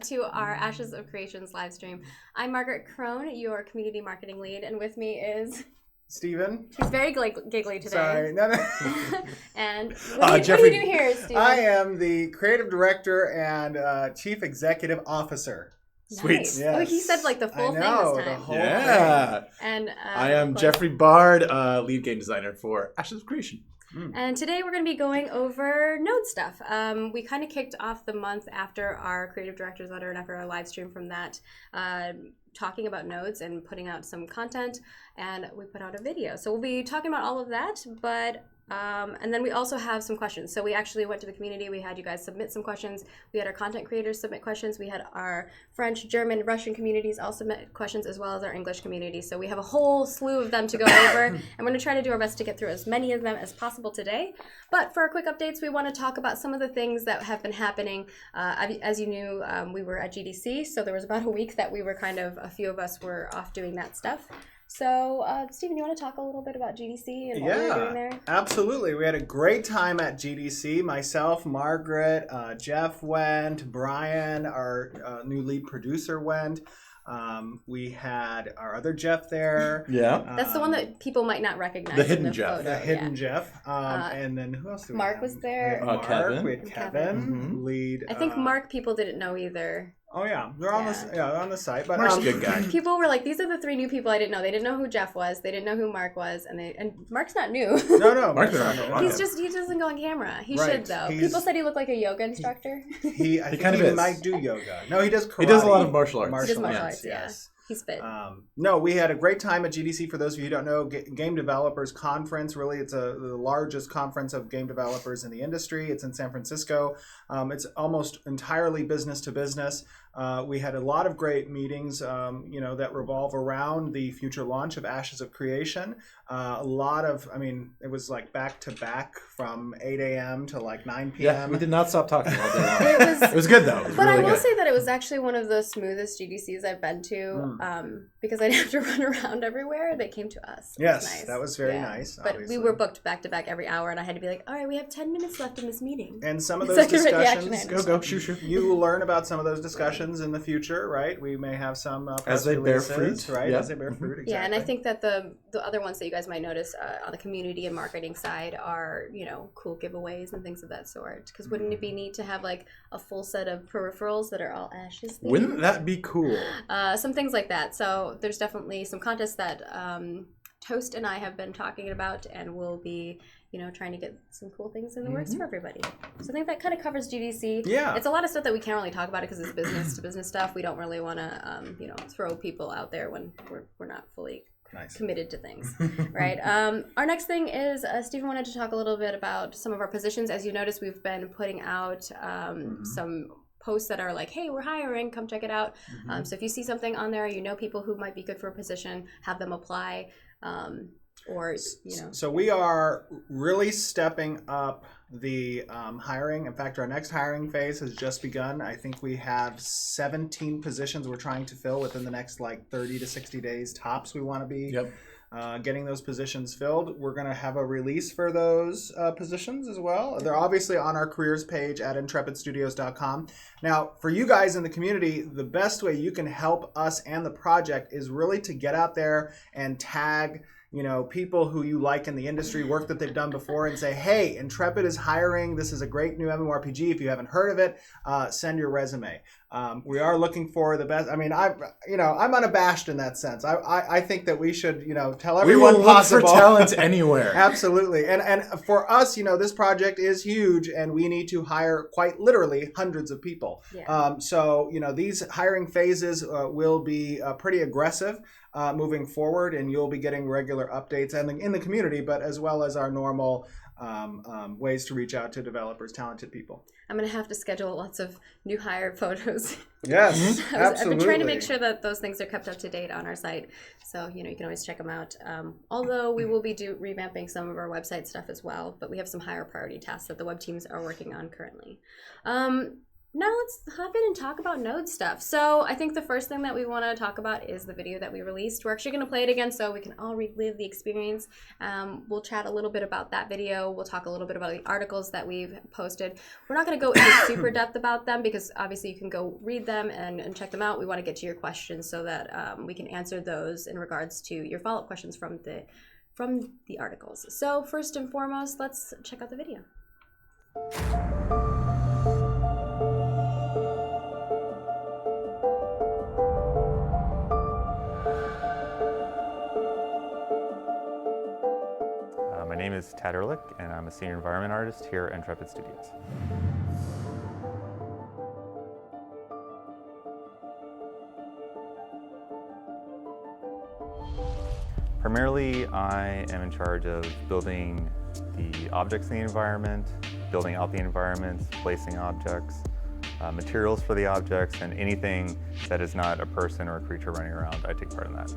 to our Ashes of Creations live stream. I'm Margaret Krohn, your community marketing lead, and with me is Steven. He's very giggly today. Sorry, no. And Jeffrey, what do you do here, Steven? I am the creative director and chief executive officer. Sweet. Nice. Yes. Oh, he said like the full I know, thing this time. the whole Yeah. And I am Jeffery Bard, lead game designer for Ashes of Creation. And today we're going to be going over node stuff. We kind of kicked off the month after our creative director's letter and after our live stream from that, talking about nodes and putting out some content, and we put out a video. So we'll be talking about all of that, but and then we also have some questions. So we actually went to the community. We had you guys submit some questions. We had our content creators submit questions. We had our French, German, Russian communities all submit questions, as well as our English community. So we have a whole slew of them to go over, and we're going to try to do our best to get through as many of them as possible today. But for our quick updates, we want to talk about some of the things that have been happening. As you knew, we were at GDC, so there was about a week that we were a few of us were off doing that stuff. So, Steven, you want to talk a little bit about GDC and what we were doing there? Absolutely. We had a great time at GDC. Myself, Margaret, Jeff went, Brian, our new lead producer went. We had our other Jeff there. Yeah. That's the one that people might not recognize. The hidden in the Jeff. photo. The hidden Jeff. And then who else did we Mark have? was there. We had Mark, Kevin. We had Kevin, lead. I think Mark people didn't know either. Oh yeah, they're on on the site. But Mark's a good guy. People were like, "These are the three new people I didn't know." They didn't know who Jeff was. They didn't know who Mark was, and Mark's not new. No, Mark's not not new. new. He doesn't go on camera. He Right. should though. People said he looked like a yoga instructor. I think kind of he is. might do yoga. No, he does karate. He does a lot of martial arts. He does martial arts, arts, yeah. He's fit. No, we had a great time at GDC. For those of you who don't know, Game Developers Conference, really it's the largest conference of game developers in the industry. It's in San Francisco. It's almost entirely business to business. We had a lot of great meetings, that revolve around the future launch of Ashes of Creation. It was like back to back from 8 a.m. to like 9 p.m. Yeah, we did not stop talking all day long. It was good though. It was But really I will good. say that it was actually one of the smoothest GDCs I've been to, because I didn't have to run around everywhere. They came to us. It Yes, was nice. that was very nice. But obviously. we were booked back to back every hour, and I had to be like, "All right, we have 10 minutes left in this meeting." And some of those Second reaction discussions, Go, shoo. you will learn about some of those discussions in the future, right? We may have some press As they bear releases, fruit, right? yeah. As they bear fruit, exactly. Yeah, and I think that the other ones that you guys might notice on the community and marketing side are, cool giveaways and things of that sort. Because wouldn't it be neat to have like a full set of peripherals that are all Ashes themed? Wouldn't that be cool? Some things like that. So there's definitely some contests that Toast and I have been talking about, and we'll be, trying to get some cool things in the works for everybody. So I think that kind of covers GDC. Yeah. It's a lot of stuff that we can't really talk about because it's business to business stuff. We don't really want to, throw people out there when we're not fully committed to things, right? Our next thing is Stephen wanted to talk a little bit about some of our positions. As you notice, we've been putting out some posts that are like, hey, we're hiring, come check it out. So if you see something on there, people who might be good for a position, have them apply. So we are really stepping up the hiring. In fact, our next hiring phase has just begun. I think we have 17 positions we're trying to fill within the next 30 to 60 days tops. We want to be getting those positions filled. We're going to have a release for those positions as well. They're obviously on our careers page at intrepidstudios.com. Now, for you guys in the community, the best way you can help us and the project is really to get out there and tag people who you like in the industry, work that they've done before, and say, hey, Intrepid is hiring. This is a great new MMORPG. If you haven't heard of it, send your resume. We are looking for the best. I'm unabashed in that sense. I think that we should, tell everyone we will possible. look for talent anywhere. Absolutely. And for us, this project is huge, and we need to hire quite literally hundreds of people. Yeah. So these hiring phases will be pretty aggressive moving forward, and you'll be getting regular updates and in the community, but as well as our normal ways to reach out to developers, talented people. I'm going to have to schedule lots of new hire photos. Yes, absolutely. I've been trying to make sure that those things are kept up to date on our site. So, you can always check them out. Although we will be revamping some of our website stuff as well, but we have some higher priority tasks that the web teams are working on currently. Now let's hop in and talk about Node stuff. So I think the first thing that we want to talk about is the video that we released. We're actually going to play it again so we can all relive the experience. We'll chat a little bit about that video. We'll talk a little bit about the articles that we've posted. We're not going to go into super depth about them because obviously you can go read them and check them out. We want to get to your questions so that we can answer those in regards to your follow-up questions from the articles. So first and foremost, let's check out the video. My name is Tad Ehrlich, and I'm a senior environment artist here at Intrepid Studios. Primarily, I am in charge of building the objects in the environment, building out the environments, placing objects, materials for the objects, and anything that is not a person or a creature running around, I take part in that.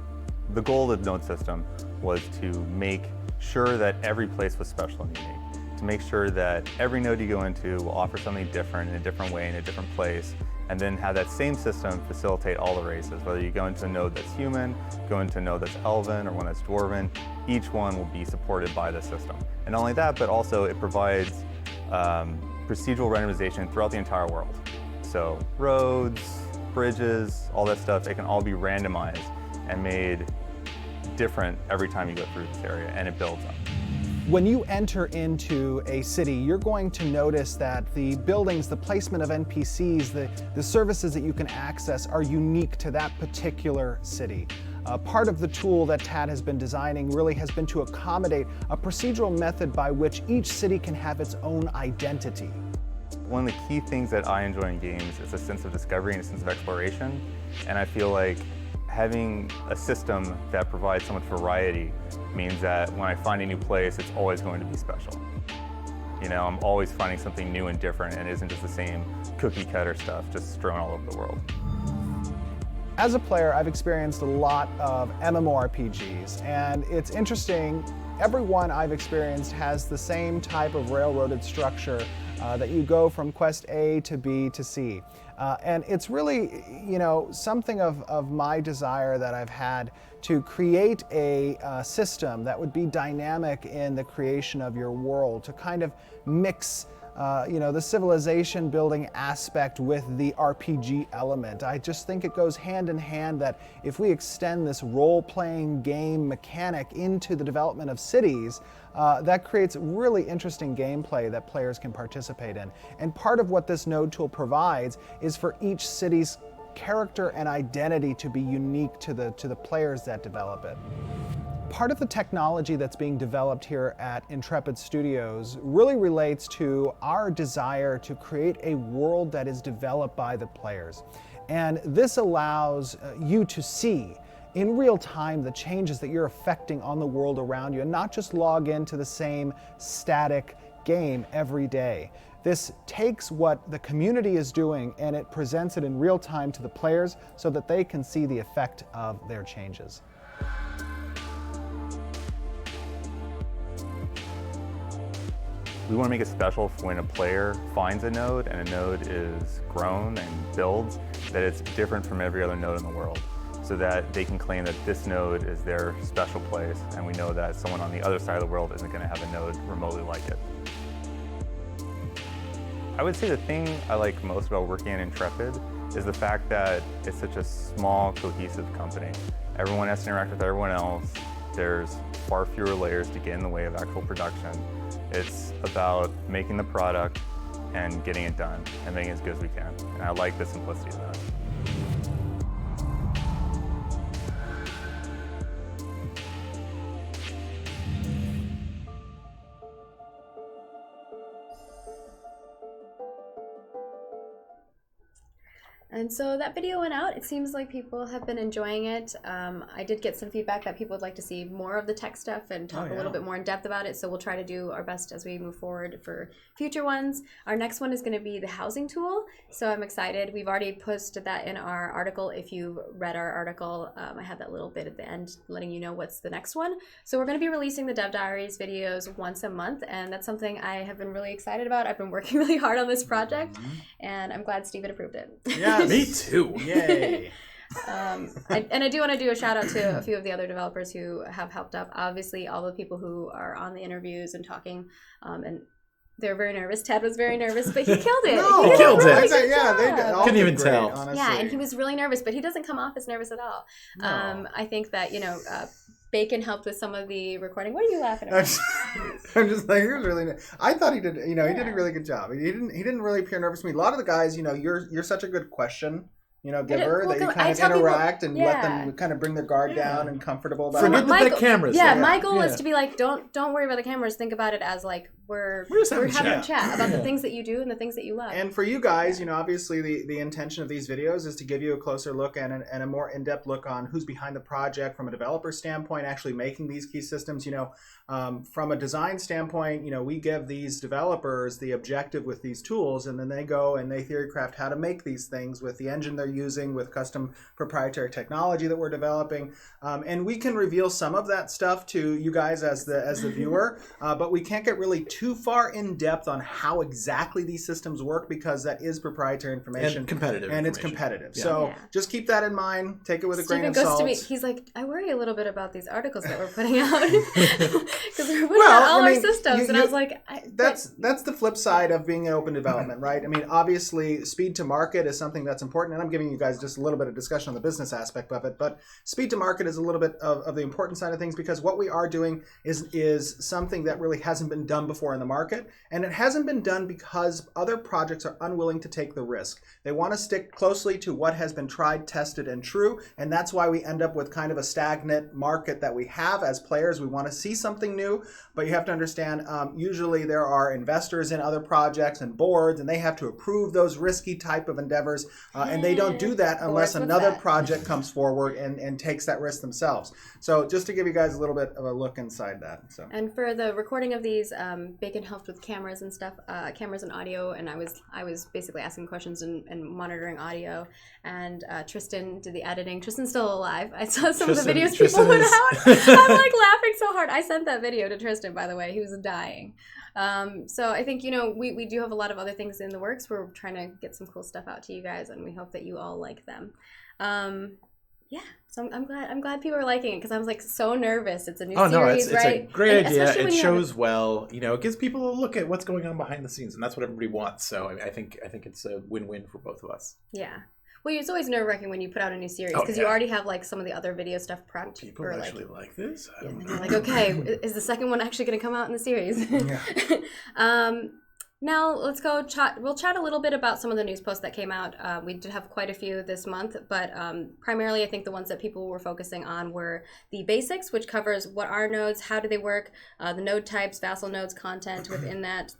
The goal of the node system was to make sure that every place was special and unique, to make sure that every node you go into will offer something different in a different way in a different place, and then have that same system facilitate all the races. Whether you go into a node that's human, go into a node that's elven, or one that's dwarven, each one will be supported by the system. And not only that, but also it provides procedural randomization throughout the entire world. So roads, bridges, all that stuff, it can all be randomized and made different every time you go through this area, and it builds up. When you enter into a city, you're going to notice that the buildings, the placement of NPCs, the services that you can access are unique to that particular city. Part of the tool that Tad has been designing really has been to accommodate a procedural method by which each city can have its own identity. One of the key things that I enjoy in games is a sense of discovery and a sense of exploration, and I feel like having a system that provides so much variety means that when I find a new place, it's always going to be special. You know, I'm always finding something new and different, and it isn't just the same cookie cutter stuff just strewn all over the world. As a player, I've experienced a lot of MMORPGs, and it's interesting, every one I've experienced has the same type of railroaded structure that you go from quest A to B to C. And it's really, you know, something of my desire that I've had to create a system that would be dynamic in the creation of your world, to kind of mix you know, the civilization building aspect with the RPG element. I just think it goes hand in hand that if we extend this role-playing game mechanic into the development of cities, that creates really interesting gameplay that players can participate in. And part of what this node tool provides is for each city's character and identity to be unique to the players that develop it. Part of the technology that's being developed here at Intrepid Studios really relates to our desire to create a world that is developed by the players. And this allows you to see in real time the changes that you're affecting on the world around you, and not just log into the same static game every day. This takes what the community is doing and it presents it in real time to the players so that they can see the effect of their changes. We want to make it special for when a player finds a node and a node is grown and builds, that it's different from every other node in the world, so that they can claim that this node is their special place, and we know that someone on the other side of the world isn't going to have a node remotely like it. I would say the thing I like most about working at Intrepid is the fact that it's such a small, cohesive company. Everyone has to interact with everyone else. There's far fewer layers to get in the way of actual production. It's about making the product and getting it done and making it as good as we can. And I like the simplicity of that. And so that video went out. It seems like people have been enjoying it. I did get some feedback that people would like to see more of the tech stuff and talk a little bit more in depth about it. So we'll try to do our best as we move forward for future ones. Our next one is going to be the housing tool. So I'm excited. We've already posted that in our article. If you read our article, I had that little bit at the end letting you know what's the next one. So we're going to be releasing the Dev Diaries videos once a month. And that's something I have been really excited about. I've been working really hard on this project. And I'm glad Steven approved it. Yeah. Me too. Yay. I do want to do a shout out to a few of the other developers who have helped up. Obviously, all the people who are on the interviews and talking, and they're very nervous. Ted was very nervous, but he killed it. No, he did killed a really it. good job. They did. Couldn't even great, tell. Honestly. Yeah, and he was really nervous, but he doesn't come off as nervous at all. No. I think that Bacon helped with some of the recording. What are you laughing at? I'm just like, he was really. I thought he did. He did a really good job. He didn't really appear nervous to me. A lot of the guys, you're such a good question. Giver, that you kind of interact and let them kind of bring their guard down and comfortable about Forget it. the cameras. Yeah, my goal is to be like, don't worry about the cameras. Think about it as like we're having a chat about the things that you do and the things that you love. And for you guys, obviously the intention of these videos is to give you a closer look and a more in-depth look on who's behind the project from a developer standpoint, actually making these key systems. From a design standpoint, we give these developers the objective with these tools, and then they go and they theory craft how to make these things with the engine they're using, with custom proprietary technology that we're developing. And we can reveal some of that stuff to you guys as the viewer, but we can't get really too far in depth on how exactly these systems work, because that is proprietary information and competitive, and it's competitive. Yeah. So just keep that in mind. Take it with a Steven grain of goes salt. to me. He's like, I worry a little bit about these articles that we're putting out because we're putting out all our systems, and I was like, that's the flip side of being an open development, right? I mean, obviously, speed to market is something that's important, and I'm giving you guys just a little bit of discussion on the business aspect of it. But speed to market is a little bit of the important side of things, because what we are doing is something that really hasn't been done before in the market, and it hasn't been done because other projects are unwilling to take the risk. They want to stick closely to what has been tried, tested, and true, and that's why we end up with kind of a stagnant market that we have as players. We want to see something new, but you have to understand, usually there are investors in other projects and boards, and they have to approve those risky type of endeavors, and they don't do that unless another project comes forward and takes that risk themselves. So just to give you guys a little bit of a look inside that. So. And for the recording of these, Bacon helped with cameras and stuff, cameras and audio, and I was basically asking questions and monitoring audio, and Tristan did the editing. Tristan's still alive. I saw some of the videos people put out. I'm like laughing so hard. I sent that video to Tristan, by the way. He was dying. So I think, we do have a lot of other things in the works. We're trying to get some cool stuff out to you guys, and we hope that you all like them. Yeah, so I'm glad people are liking it, because I was like so nervous. It's a new series, right? It's a great idea. It shows well. It gives people a look at what's going on behind the scenes, and that's what everybody wants. So I think it's a win-win for both of us. Yeah. Well, it's always nerve-wracking when you put out a new series, because you already have like some of the other video stuff prepped. People actually like this? I don't know. They're like, okay, is the second one actually going to come out in the series? Yeah. Now let's go chat. We'll chat a little bit about some of the news posts that came out. We did have quite a few this month, but primarily I think the ones that people were focusing on were the basics, which covers what are nodes, how do they work, the node types, vassal nodes, content within that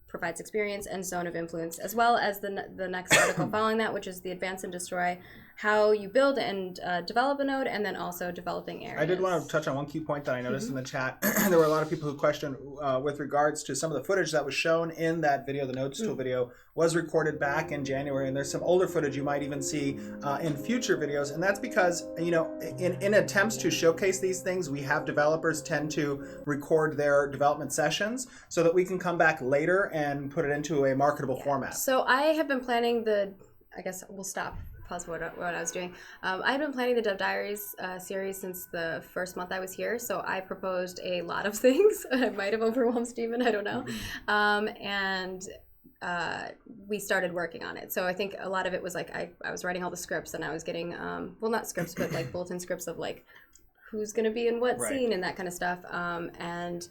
provides experience, and zone of influence, as well as the next article following that, which is the advance and destroy, how you build and develop a node, and then also developing areas. I did want to touch on one key point that I noticed in the chat. There were a lot of people who questioned with regards to some of the footage that was shown in that video, the Nodes Tool video, was recorded back in January, and there's some older footage you might even see in future videos, and that's because, in attempts to showcase these things, we have developers tend to record their development sessions so that we can come back later and put it into a marketable format. So I have been planning I guess we'll stop. Pause what I was doing. I've been planning the Dev Diaries series since the first month I was here, so I proposed a lot of things. I might have overwhelmed Steven, I don't know. And we started working on it. So I think a lot of it was like I was writing all the scripts, and I was getting, well, not scripts, but like bulletin scripts of like who's going to be in what scene and that kind of stuff. And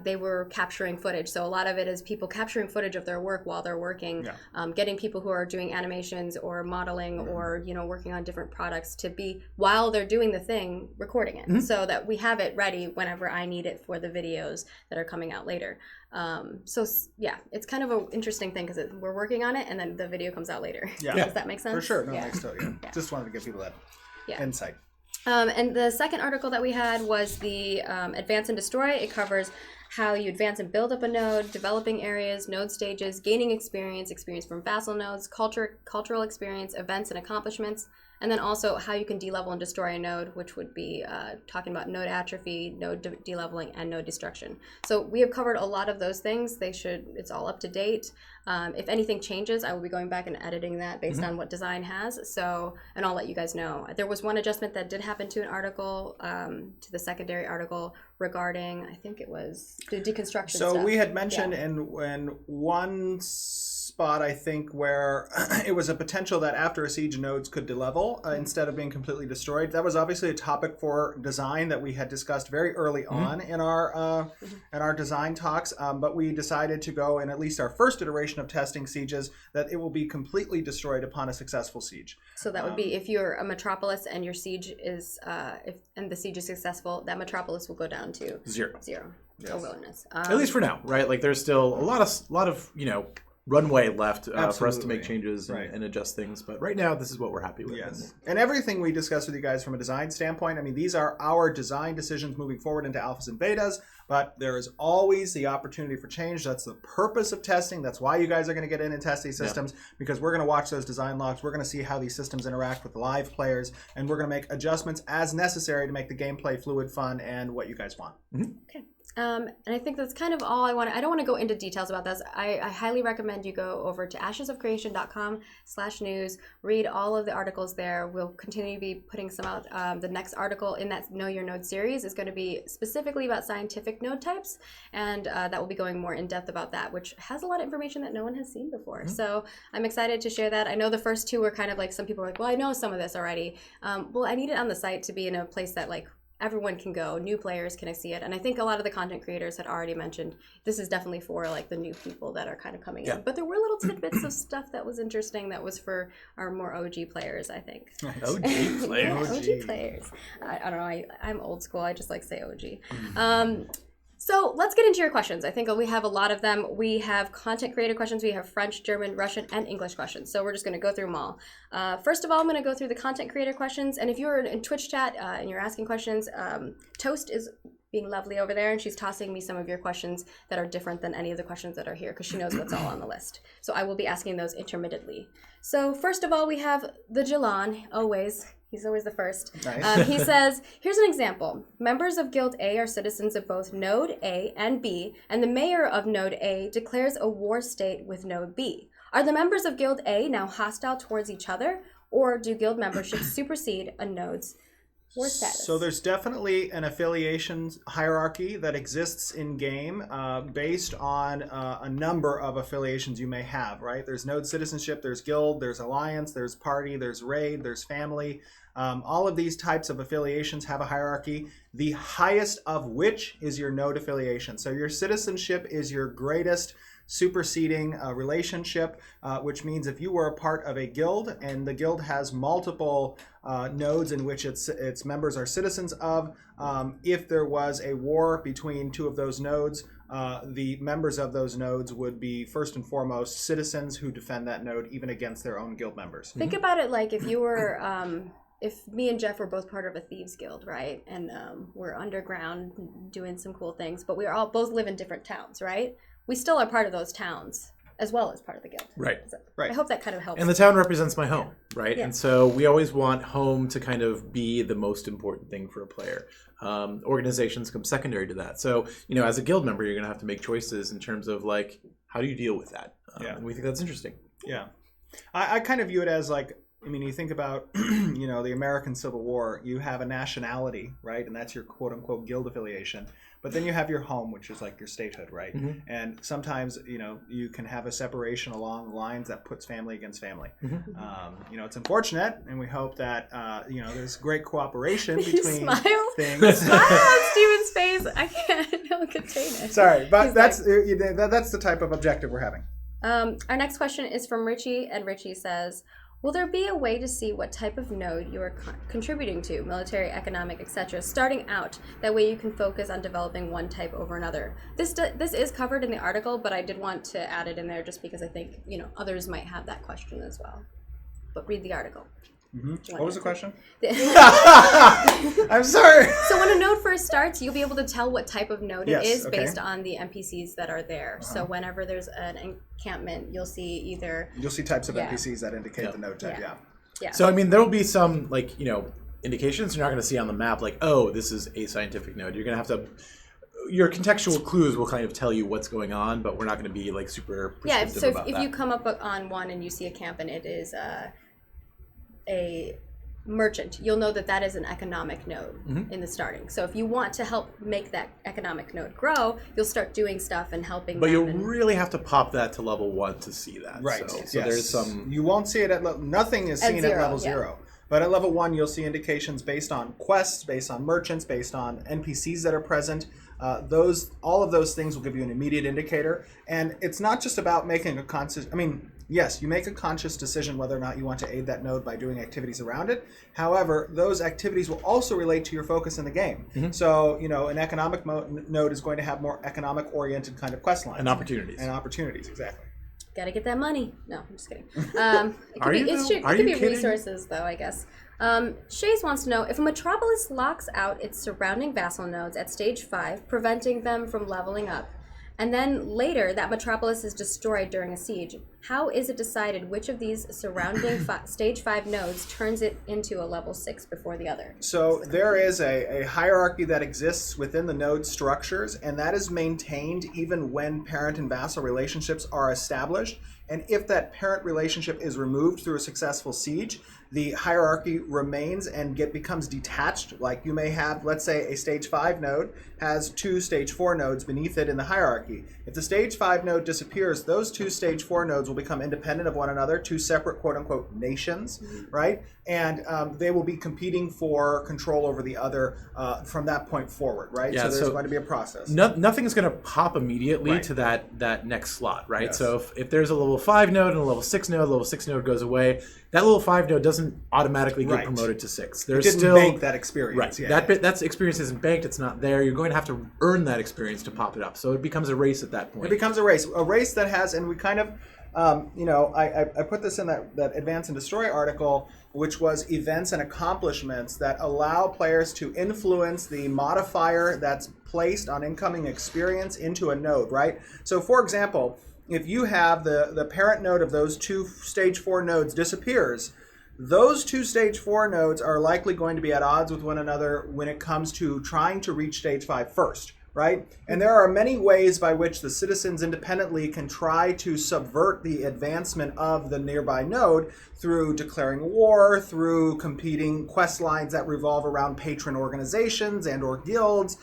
they were capturing footage. So a lot of it is people capturing footage of their work while they're working, getting people who are doing animations or modeling or, you know, working on different products to be, while they're doing the thing, recording it so that we have it ready whenever I need it for the videos that are coming out later. So yeah, it's kind of an interesting thing because we're working on it and then the video comes out later. Does that make sense? For sure. No, it makes total, Just wanted to give people that insight. And the second article that we had was the Advance and Destroy. It covers how you advance and build up a node, developing areas, node stages, gaining experience from vassal nodes, cultural experience, events and accomplishments, and then also how you can de-level and destroy a node, which would be talking about node atrophy, node de-leveling, and node destruction. So we have covered a lot of those things. It's all up to date. If anything changes, I will be going back and editing that based on what design has. So, and I'll let you guys know. There was one adjustment that did happen to an article, to the secondary article regarding, I think it was the deconstruction stuff. We had mentioned in one spot, I think, where it was a potential that after a siege, nodes could de-level instead of being completely destroyed. That was obviously a topic for design that we had discussed very early on in our design talks, but we decided to go in at least our first iteration of testing sieges that it will be completely destroyed upon a successful siege. So that would be if you're a metropolis and your siege is, and the siege is successful, that metropolis will go down to zero. Yes. A wilderness. At least for now, right? Like there's still a lot of you know, runway left for us to make changes and adjust things. But right now, this is what we're happy with. Yes. And everything we discuss with you guys from a design standpoint, I mean, these are our design decisions moving forward into alphas and betas, but there is always the opportunity for change. That's the purpose of testing. That's why you guys are going to get in and test these systems, because we're going to watch those design logs. We're going to see how these systems interact with the live players, and we're going to make adjustments as necessary to make the gameplay fluid, fun, and what you guys want. Okay. And I think that's kind of all I want. I don't want to go into details about this. I highly recommend you go over to ashesofcreation.com/news, read all of the articles there. We'll continue to be putting some out. The next article in that Know Your Node series is going to be specifically about scientific node types, and that will be going more in depth about that, which has a lot of information that no one has seen before. So I'm excited to share that. I know the first two were kind of like, some people are like, well, I know some of this already. Well, I need it on the site to be in a place that like everyone can go, new players can see it, and I think a lot of the content creators had already mentioned this is definitely for like the new people that are kind of coming in. But there were little tidbits of stuff that was interesting that was for our more OG players, I think. OG players. OG players. I don't know. I'm old school. I just like to say OG. So let's get into your questions. I think we have a lot of them. We have content creator questions. We have French, German, Russian, and English questions. So we're just going to go through them all. First of all, I'm going to go through the content creator questions. And if you're in Twitch chat and you're asking questions, Toast is being lovely over there, and she's tossing me some of your questions that are different than any of the questions that are here because she knows what's all on the list. So I will be asking those intermittently. So first of all, we have the Jalan, always. He's always the first. Nice. He says, here's an example. Members of Guild A are citizens of both Node A and B, and the mayor of Node A declares a war state with Node B. Are the members of Guild A now hostile towards each other, or do guild membership supersede a node's war status? So there's definitely an affiliations hierarchy that exists in game based on a number of affiliations you may have, right? There's node citizenship, there's guild, there's alliance, there's party, there's raid, there's family. All of these types of affiliations have a hierarchy, the highest of which is your node affiliation. So your citizenship is your greatest superseding relationship, which means if you were a part of a guild and the guild has multiple nodes in which its members are citizens of, if there was a war between two of those nodes, the members of those nodes would be first and foremost citizens who defend that node even against their own guild members. Think about it like if you were, if me and Jeff were both part of a thieves guild, right? And we're underground doing some cool things, but we are all both live in different towns, right? We still are part of those towns as well as part of the guild. Right. I hope that kind of helps. And the town represents my home, right? Yeah. And so we always want home to kind of be the most important thing for a player. Organizations come secondary to that. So, you know, as a guild member, you're going to have to make choices in terms of like, how do you deal with that? And we think that's interesting. Yeah. I kind of view it as like I mean, you think about, the American Civil War, you have a nationality, right? And that's your quote unquote guild affiliation. But then you have your home, which is like your statehood, right? Mm-hmm. And sometimes, you can have a separation along lines that puts family against family. Mm-hmm. It's unfortunate, and we hope that, there's great cooperation You between smile? things. Smile on Steven's face. I can't contain it. Sorry, but He's that's the type of objective we're having. Our next question is from Richie, and Richie says, will there be a way to see what type of node you are contributing to, military, economic, etc., starting out? That way you can focus on developing one type over another. This is covered in the article, but I did want to add it in there just because I think, others might have that question as well. But read the article. What was the question? I'm I'm sorry. So when a node first starts, you'll be able to tell what type of node Yes, it is okay. based on the NPCs that are there. So whenever there's an encampment, you'll see types of Yeah. NPCs that indicate Yeah. the node type. Yeah. Yeah. yeah. So I mean, there will be some indications you're not going to see on the map, like, oh, this is a scientific node. You're going to have to. Your contextual clues will kind of tell you what's going on, but we're not going to be like super prescriptive So about if that. you come up on one and you see a camp and it is a merchant, you'll know that is an economic node in the starting. So if you want to help make that economic node grow, you'll start doing stuff and helping But them. you'll and, really have to pop that to level 1 to see that. Right. So Yes. there's some. You won't see it at nothing is At seen zero, at level yeah. 0. But at level 1, you'll see indications based on quests, based on merchants, based on NPCs that are present. All of those things will give you an immediate indicator. And it's not just about making a conscious. I mean, yes, you make a conscious decision whether or not you want to aid that node by doing activities around it. However, those activities will also relate to your focus in the game. So, an economic node is going to have more economic-oriented kind of quest lines. And opportunities. And opportunities, exactly. Gotta get that money. No, I'm just kidding. It Are you, though? it Are could you be kidding? resources, though, I guess. Shays wants to know, if a metropolis locks out its surrounding vassal nodes at stage 5, preventing them from leveling up, and then later that metropolis is destroyed during a siege, how is it decided which of these surrounding stage 5 nodes turns it into a level 6 before the other? So there is a hierarchy that exists within the node structures, and that is maintained even when parent and vassal relationships are established. And if that parent relationship is removed through a successful siege, the hierarchy remains and becomes detached. Like you may have, let's say, a stage 5 node has 2 stage 4 nodes beneath it in the hierarchy. If the stage 5 node disappears, those 2 stage 4 nodes will become independent of one another, 2 separate quote-unquote nations, right? And they will be competing for control over the other from that point forward, right? Yeah, so there's so going to be a process. Nothing is going to pop immediately Right. to that next slot, right? Yes. So if there's a level 5 node and a level 6 node, the level 6 node goes away. That level 5 node doesn't automatically get Right. promoted to 6. It There's didn't still bank that experience. right. Yeah, That experience isn't banked. It's not there. You're going to have to earn that experience to pop it up. So it becomes a race at that point. It becomes a race that has, and we kind of, I put this in that Advance and Destroy article, which was events and accomplishments that allow players to influence the modifier that's placed on incoming experience into a node, right? So for example, if you have the parent node of those 2 stage 4 nodes disappears, those 2 stage 4 nodes are likely going to be at odds with one another when it comes to trying to reach stage 5 first, right? And there are many ways by which the citizens independently can try to subvert the advancement of the nearby node through declaring war, through competing quest lines that revolve around patron organizations and or guilds.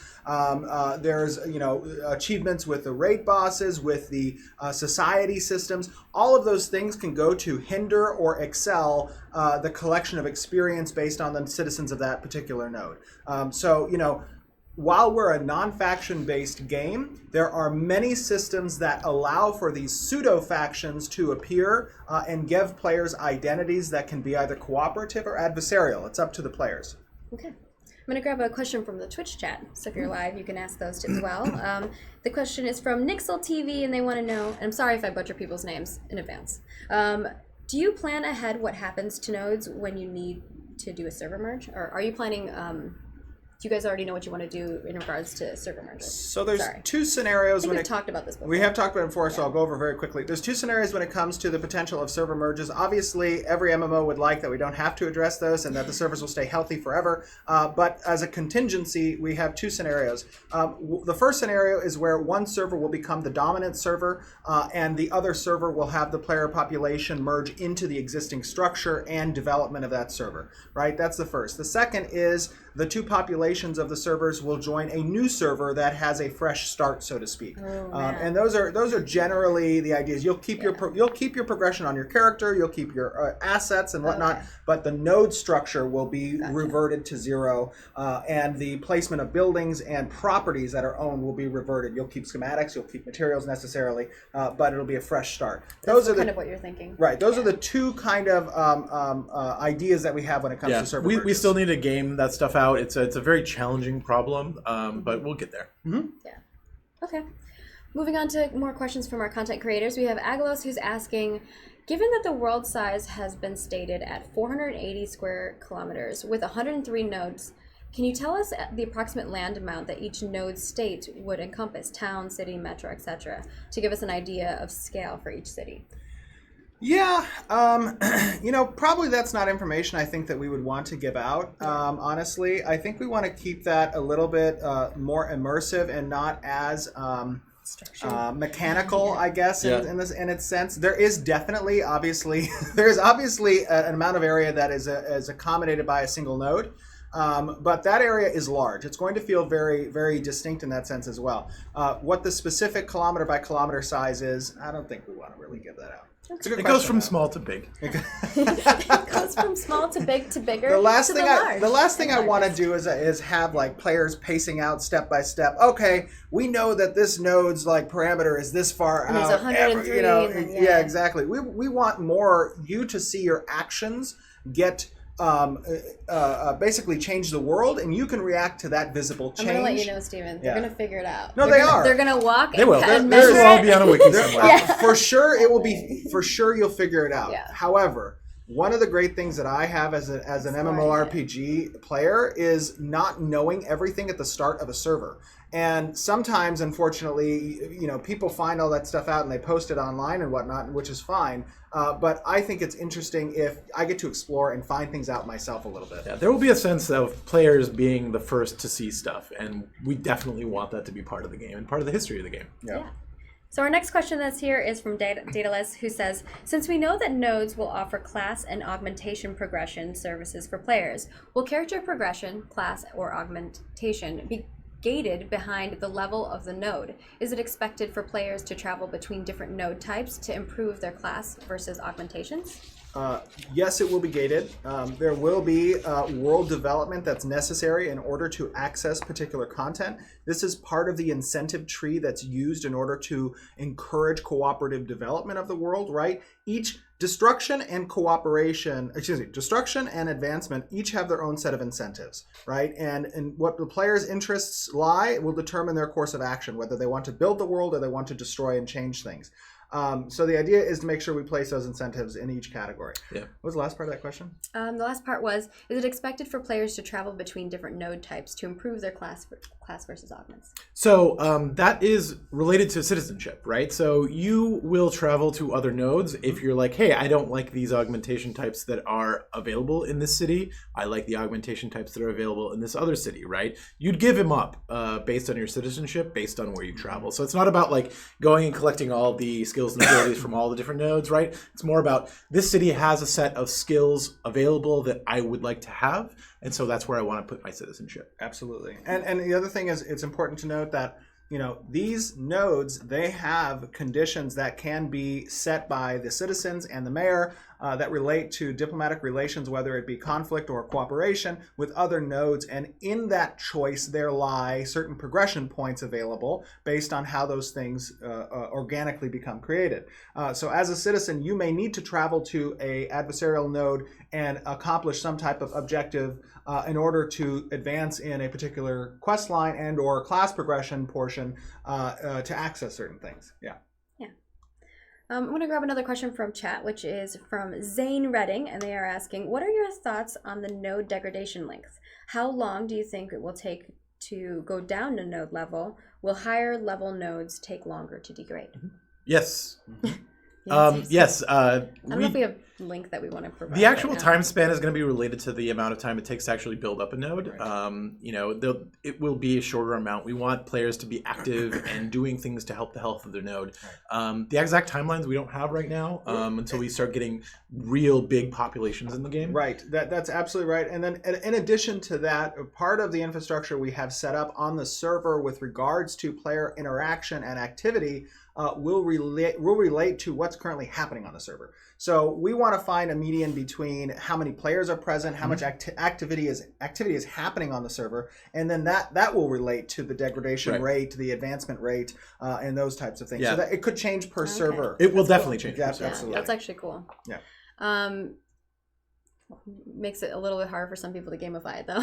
There's achievements with the raid bosses, with the society systems. All of those things can go to hinder or excel the collection of experience based on the citizens of that particular node. While we're a non-faction based game, there are many systems that allow for these pseudo-factions to appear and give players identities that can be either cooperative or adversarial. It's up to the players. Okay. I'm going to grab a question from the Twitch chat. So if you're live, you can ask those as well. The question is from Nixel TV, and they want to know, and I'm sorry if I butcher people's names in advance. Do you plan ahead what happens to nodes when you need to do a server merge? Or are you planning you guys already know what you want to do in regards to server merges? So there's Sorry. two scenarios when we've talked about this before. We have talked about it before, so I'll go over very quickly. There's two scenarios when it comes to the potential of server merges. Obviously, every MMO would like that we don't have to address those and that the servers will stay healthy forever. But as a contingency, we have two scenarios. The first scenario is where one server will become the dominant server and the other server will have the player population merge into the existing structure and development of that server, right? That's the first. The second is the two populations of the servers will join a new server that has a fresh start, so to speak. And those are generally the ideas. You'll keep your progression on your character, you'll keep your assets and whatnot, but the node structure will be reverted to zero, and the placement of buildings and properties that are owned will be reverted. You'll keep schematics, you'll keep materials necessarily, but it'll be a fresh start. Those are kind of what you're thinking, right? Those are the two kind of ideas that we have when it comes to server merges. We still need to game that stuff out. It's a very challenging problem, but we'll get there. Yeah. Okay. Moving on to more questions from our content creators. We have Agalos who's asking, given that the world size has been stated at 480 square kilometers with 103 nodes, can you tell us the approximate land amount that each node state would encompass, town, city, metro, etc., to give us an idea of scale for each city? Yeah, probably that's not information I think that we would want to give out. Honestly, I think we want to keep that a little bit more immersive and not as mechanical, I guess, in its sense. There is definitely, obviously, an amount of area that is accommodated by a single node. But that area is large. It's going to feel very, very distinct in that sense as well. What the specific kilometer by kilometer size is, I don't think we want to really give that out. It goes from small to big. It goes from small to big to bigger. The last thing I want to do is have like players pacing out step by step. Okay, we know that this node's like parameter is this far and out. It's 103. Yeah, exactly. We want more you to see your actions get basically change the world, and you can react to that visible change. I'm gonna let you know, Steven. They're gonna figure it out. No, they are. They're gonna walk. They will. And They'll all be on a wiki somewhere. For sure, it will be. For sure, you'll figure it out. Yeah. However, one of the great things that I have as an MMORPG player is not knowing everything at the start of a server. And sometimes, unfortunately, people find all that stuff out and they post it online and whatnot, which is fine. But I think it's interesting if I get to explore and find things out myself a little bit. Yeah, there will be a sense of players being the first to see stuff, and we definitely want that to be part of the game and part of the history of the game. Yeah. So our next question that's here is from Daedalus, who says, since we know that nodes will offer class and augmentation progression services for players, will character progression, class, or augmentation be gated behind the level of the node? Is it expected for players to travel between different node types to improve their class versus augmentations? Yes, it will be gated. There will be world development that's necessary in order to access particular content. This is part of the incentive tree that's used in order to encourage cooperative development of the world, right? Each destruction and advancement each have their own set of incentives, right? And what the player's interests lie will determine their course of action, whether they want to build the world or they want to destroy and change things. So the idea is to make sure we place those incentives in each category. Yeah. What was the last part of that question? The last part was, is it expected for players to travel between different node types to improve their class versus augments? So that is related to citizenship, right? So you will travel to other nodes if you're like, hey, I don't like these augmentation types that are available in this city. I like the augmentation types that are available in this other city, right? You'd give him up based on your citizenship, based on where you travel. So it's not about like going and collecting all the skills and abilities from all the different nodes, right? It's more about this city has a set of skills available that I would like to have, and so that's where I want to put my citizenship. Absolutely. And the other thing is, it's important to note that these nodes, they have conditions that can be set by the citizens and the mayor that relate to diplomatic relations, whether it be conflict or cooperation with other nodes. And in that choice, there lie certain progression points available based on how those things organically become created. So as a citizen, you may need to travel to an adversarial node and accomplish some type of objective in order to advance in a particular quest line and or class progression portion to access certain things. Yeah. I'm going to grab another question from chat, which is from Zane Redding, and they are asking, what are your thoughts on the node degradation length? How long do you think it will take to go down to node level? Will higher level nodes take longer to degrade? Yes. Yes. I don't know if we have a link that we want to provide. The actual right now. time span is going to be related to the amount of time it takes to actually build up a node. Right. It will be a shorter amount. We want players to be active and doing things to help the health of their node. The exact timelines we don't have right now until we start getting real big populations in the game. Right, that's absolutely right. And then in addition to that, part of the infrastructure we have set up on the server with regards to player interaction and activity will relate to what's currently happening on the server. So we want to find a median between how many players are present, how much activity is happening on the server, and then that will relate to the degradation rate, the advancement rate, and those types of things. Yeah. So that it could change per server. It will definitely change. Yeah, per server. absolutely. That's actually cool. Yeah. Makes it a little bit harder for some people to gamify it, though,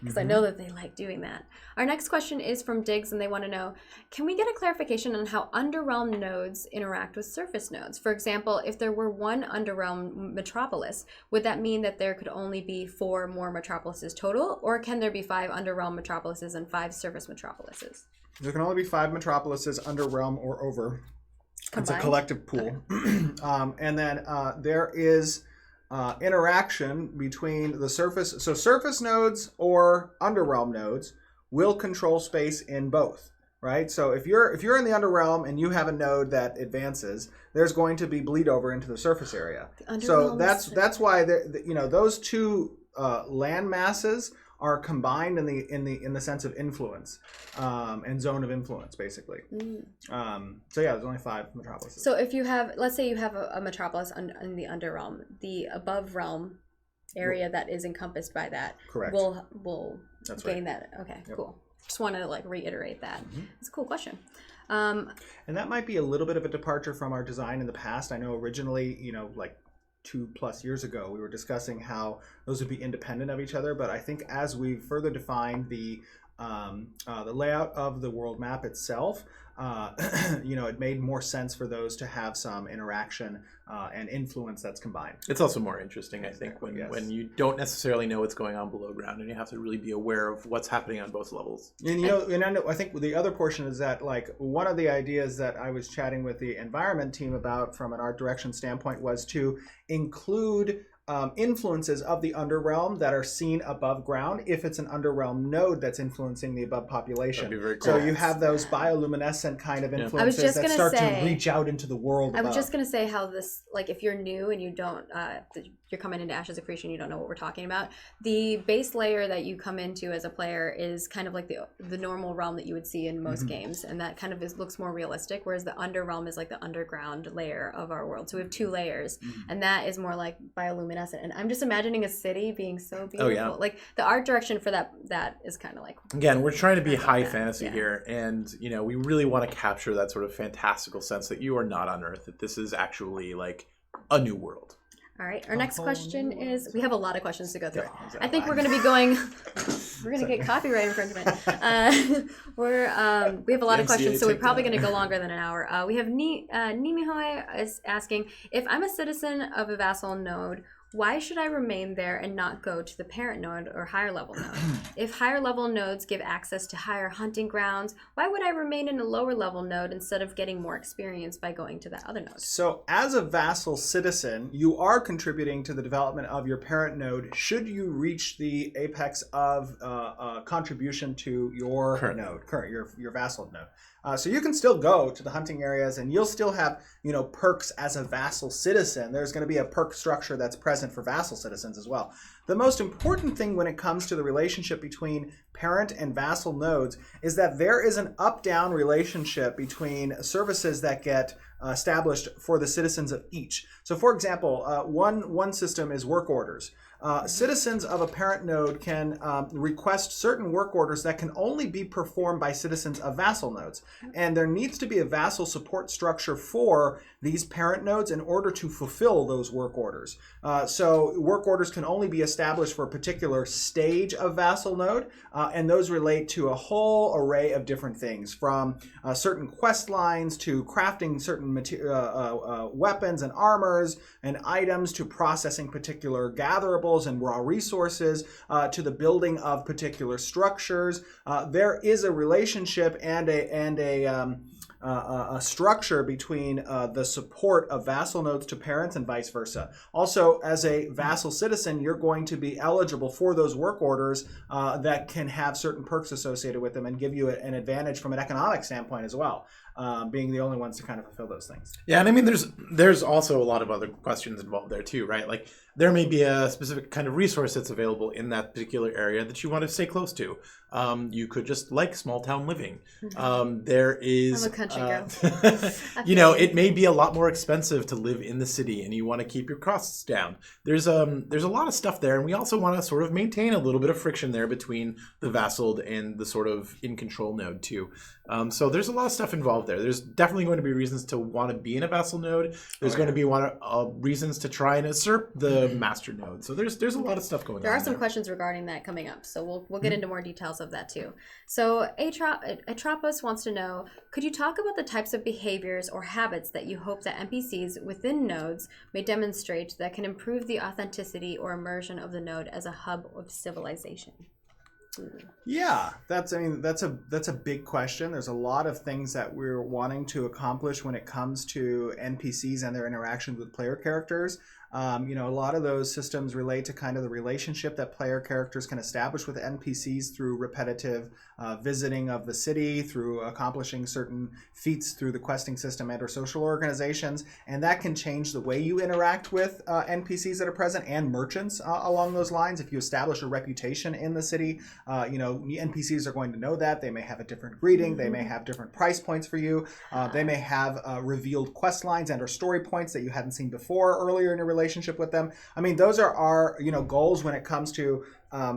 because I know that they like doing that. Our next question is from Diggs, and they want to know, can we get a clarification on how underrealm nodes interact with surface nodes? For example, if there were one underrealm metropolis, would that mean that there could only be 4 more metropolises total, or can there be 5 underrealm metropolises and 5 surface metropolises? There can only be 5 metropolises under realm or over. Combined? It's a collective pool. Okay. And then there is interaction between the surface. So surface nodes or underrealm nodes will control space in both, right? So if you're in the underrealm and you have a node that advances, there's going to be bleed over into the surface area. So that's why those two land masses are combined in the sense of influence and zone of influence, basically. So yeah, there's only 5 metropolises. So if you have, let's say you have a metropolis in the underrealm, the above realm area that is encompassed by that will gain that. Okay, cool. Just want to reiterate that. It's a cool question. And that might be a little bit of a departure from our design in the past. I know originally, 2+ years ago, we were discussing how those would be independent of each other. But I think as we further defined the layout of the world map itself, it made more sense for those to have some interaction and influence that's combined. It's also more interesting, I think, when you don't necessarily know what's going on below ground, and you have to really be aware of what's happening on both levels. And I think the other portion is that one of the ideas that I was chatting with the environment team about from an art direction standpoint was to include influences of the underrealm that are seen above ground if it's an underrealm node that's influencing the above population. That'd be very cool. So you have those bioluminescent kind of influences that start to reach out into the world above. I was just going to say how this, if you're new and you don't, you're coming into Ashes of Creation, you don't know what we're talking about, the base layer that you come into as a player is kind of like the normal realm that you would see in most games, and that kind of looks more realistic, whereas the underrealm is like the underground layer of our world. So we have 2 layers, and that is more like bioluminescent. And I'm just imagining a city being so beautiful. Oh, yeah. The art direction for that is kind of Again, we're trying to be high fantasy here, and we really want to capture that sort of fantastical sense that you are not on Earth, that this is actually a new world. All right, our next question is, we have a lot of questions to go through. Yeah, exactly. I think we're going to be going, we're going to get copyright infringement. We have a lot of questions, so we're probably going to go longer than an hour. We have Nimihoy is asking, if I'm a citizen of a vassal node, why should I remain there and not go to the parent node or higher level node? If higher level nodes give access to higher hunting grounds, why would I remain in a lower level node instead of getting more experience by going to that other node? So as a vassal citizen, you are contributing to the development of your parent node should you reach the apex of contribution to your your vassal node. So you can still go to the hunting areas and you'll still have, perks as a vassal citizen. There's going to be a perk structure that's present for vassal citizens as well. The most important thing when it comes to the relationship between parent and vassal nodes is that there is an up-down relationship between services that get established for the citizens of each. So for example, one system is work orders. citizens of a parent node can request certain work orders that can only be performed by citizens of vassal nodes. And there needs to be a vassal support structure for these parent nodes in order to fulfill those work orders. So work orders can only be established for a particular stage of vassal node, and those relate to a whole array of different things, from certain quest lines to crafting certain weapons and armors and items, to processing particular gatherable and raw resources, to the building of particular structures. There is a relationship and a structure between the support of vassal nodes to parents and vice versa. Also, as a vassal citizen, you're going to be eligible for those work orders that can have certain perks associated with them and give you an advantage from an economic standpoint as well. Being the only ones to kind of fulfill those things. Yeah, and I mean, there's also a lot of other questions involved there too, right? Like, there may be a specific kind of resource that's available in that particular area that you want to stay close to. You could just like small town living. There is, I'm a country girl. It may be a lot more expensive to live in the city, and you want to keep your costs down. There's a lot of stuff there, and we also want to sort of maintain a little bit of friction there between the vassaled and the sort of in control node too. So there's a lot of stuff involved there. There's definitely going to be reasons to want to be in a vassal node. There's going to be reasons to try and usurp the master node. So there's a lot of stuff going on. There are some questions regarding that coming up, so we'll get into more details of that too. So Atropos wants to know, could you talk about the types of behaviors or habits that you hope that NPCs within nodes may demonstrate that can improve the authenticity or immersion of the node as a hub of civilization? Yeah, that's a big question. There's a lot of things that we're wanting to accomplish when it comes to NPCs and their interactions with player characters. A lot of those systems relate to kind of the relationship that player characters can establish with NPCs through repetitive visiting of the city, through accomplishing certain feats through the questing system and or social organizations, and that can change the way you interact with NPCs that are present and merchants along those lines. If you establish a reputation in the city, NPCs are going to know that. They may have a different greeting, they may have different price points for you, they may have revealed quest lines and or story points that you hadn't seen before earlier in your relationship with them. I mean, those are our goals when it comes to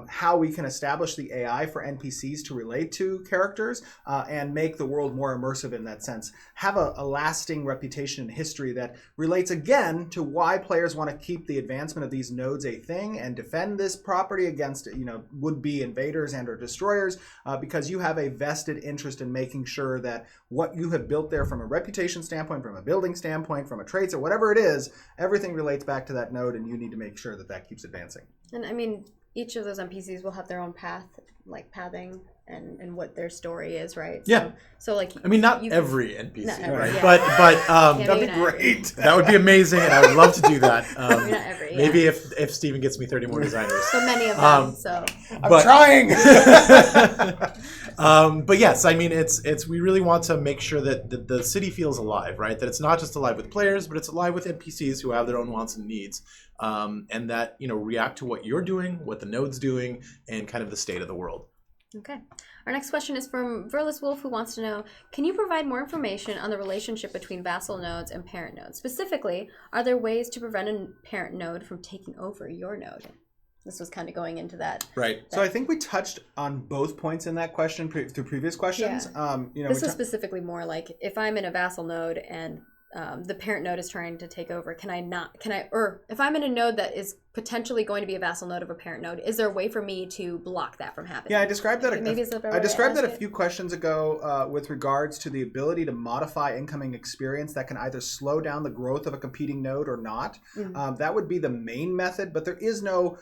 how we can establish the AI for NPCs to relate to characters and make the world more immersive in that sense. Have a lasting reputation and history that relates again to why players want to keep the advancement of these nodes a thing and defend this property against would-be invaders and or destroyers, because you have a vested interest in making sure that what you have built there from a reputation standpoint, from a building standpoint, from a traits or whatever it is, everything relates back to that node, and you need to make sure that that keeps advancing. And I mean, each of those NPCs will have their own path, like pathing and what their story is, right? Yeah. So like, I mean, not every NPC, right? Yeah. But that'd be great. That would be amazing, and I would love to do that. Not every. Yeah. Maybe if Steven gets me 30 more designers. So many of them. So I'm trying. But yes, I mean, it's we really want to make sure that the city feels alive, right? That it's not just alive with players, but it's alive with NPCs who have their own wants and needs, and that react to what you're doing, what the node's doing, and kind of the state of the world. Okay. Our next question is from Verlis Wolf, who wants to know, can you provide more information on the relationship between vassal nodes and parent nodes? Specifically, are there ways to prevent a parent node from taking over your node? This was kind of going into that. Right. So I think we touched on both points in that question through previous questions. Yeah. This is specifically more like, if I'm in a vassal node and the parent node is trying to take over, or if I'm in a node that is potentially going to be a vassal node of a parent node, is there a way for me to block that from happening? Yeah, I described that. I described that a it. few questions ago with regards to the ability to modify incoming experience that can either slow down the growth of a competing node or not. Mm-hmm. That would be the main method, but there is no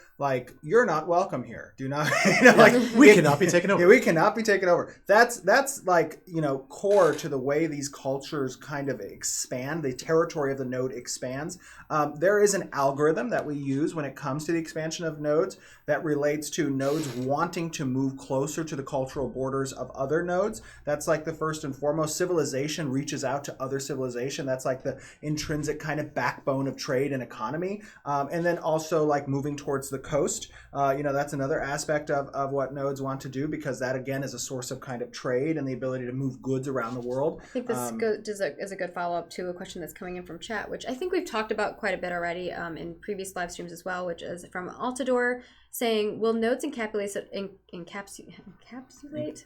you're not welcome here. Do not we cannot be taken over. Yeah, we cannot be taken over. That's core to the way these cultures kind of expand. The territory of the node expands. There is an algorithm that we use when it comes to the expansion of nodes that relates to nodes wanting to move closer to the cultural borders of other nodes. That's like the first and foremost. Civilization reaches out to other civilization. That's like the intrinsic kind of backbone of trade and economy. And then also like moving towards the coast. That's another aspect of what nodes want to do, because that again is a source of kind of trade and the ability to move goods around the world. I think this is a good follow-up to a question that's coming in from chat, which I think we've talked about quite a bit already in previous live streams as well, which is from Altador, saying, will nodes encapsulate?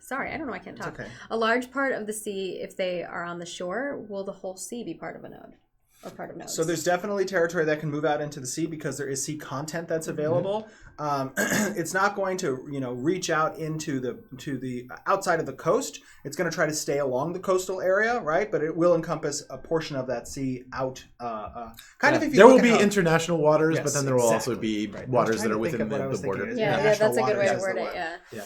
Sorry, I don't know, I can't talk. Okay. A large part of the sea if they are on the shore. Will the whole sea be part of a node? Or part of nodes? So there's definitely territory that can move out into the sea because there is sea content that's available. It's not going to, reach out into the outside of the coast. It's going to try to stay along the coastal area, right? But it will encompass a portion of that sea out. If you there will look be at how, international waters, Yes, but then there will also exactly. be Right. waters I was that are trying to within think of what I was the border. thinking. Yeah, International that's a good way to waters is word the it. word. Yeah.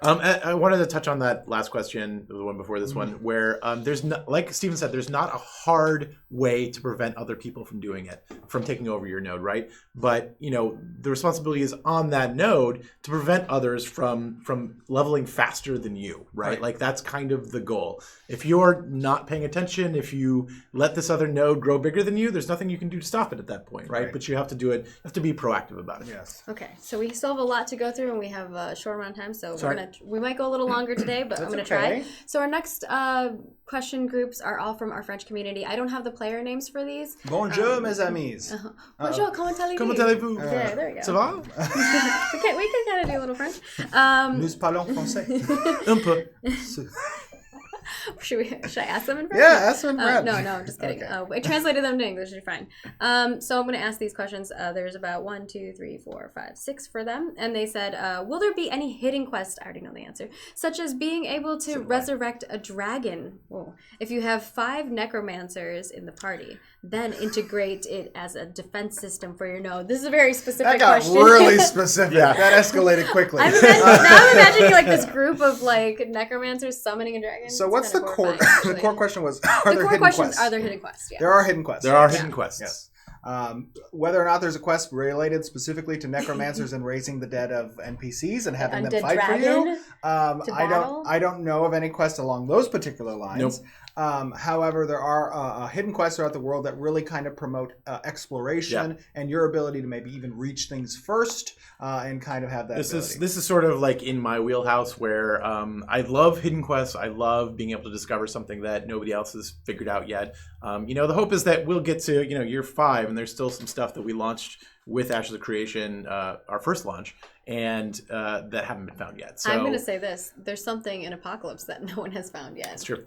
I wanted to touch on that last question, the one before this one, where there's not, like Steven said, there's not a hard way to prevent other people from doing it, from taking over your node, right? But the responsibility is on that node to prevent others from leveling faster than you, right? Like that's kind of the goal. If you're not paying attention, if you let this other node grow bigger than you, there's nothing you can do to stop it at that point, right? But you have to do it. You have to be proactive about it. Yes. Okay, so we still have a lot to go through, and we have a short amount of time, so we might go a little longer today, but I'm going to try. So our next question groups are all from our French community. I don't have the player names for these. Bonjour, mes amis. Bonjour, comment allez-vous? Comment allez-vous? Yeah, there we go. Ça va? we can kind of do a little French. Nous parlons français. Un peu. Should I ask them in French? Yeah, ask them in French. No, I'm just kidding. Okay. I translated them to English. You're fine. So I'm going to ask these questions. There's about 1, 2, 3, 4, 5, 6 for them. And they said, will there be any hidden quests? I already know the answer. Such as being able to resurrect a dragon. Whoa. If you have 5 necromancers in the party, then integrate it as a defense system for your node. This is a very specific question. That got really specific. That escalated quickly. I'm imagining like this group of like necromancers summoning a dragon. So what's the core? The core question was: Are there hidden quests? Are there hidden quests? Yeah. There are hidden quests. There are hidden quests. Yes. Whether or not there's a quest related specifically to necromancers and raising the dead of NPCs and having them fight for you, I don't know of any quest along those particular lines. Nope. However, there are hidden quests throughout the world that really kind of promote exploration and your ability to maybe even reach things first and kind of have that ability. This is sort of like in my wheelhouse where I love hidden quests. I love being able to discover something that nobody else has figured out yet. The hope is that we'll get to year 5 and there's still some stuff that we launched with Ashes of Creation, our first launch, and that haven't been found yet. So I'm going to say this. There's something in Apocalypse that no one has found yet. That's true.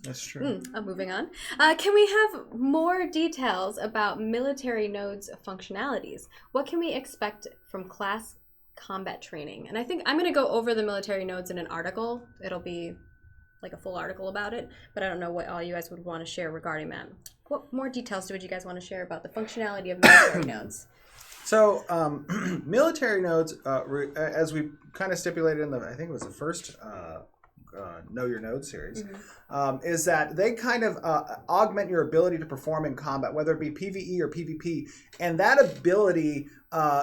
That's true. Moving on. Can we have more details about military nodes' functionalities? What can we expect from class combat training? And I think I'm going to go over the military nodes in an article. It'll be like a full article about it, but I don't know what all you guys would want to share regarding that. What more details would you guys want to share about the functionality of military nodes? So, military nodes, as we kind of stipulated in I think it was the first Know Your Node series, is that they kind of augment your ability to perform in combat, whether it be PvE or PvP, and that ability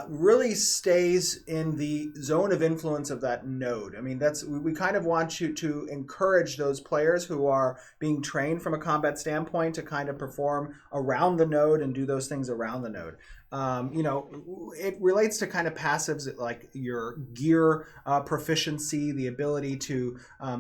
really stays in the zone of influence of that node. I mean, we kind of want you to encourage those players who are being trained from a combat standpoint to kind of perform around the node and do those things around the node. It relates to kind of passives like your gear proficiency, the ability to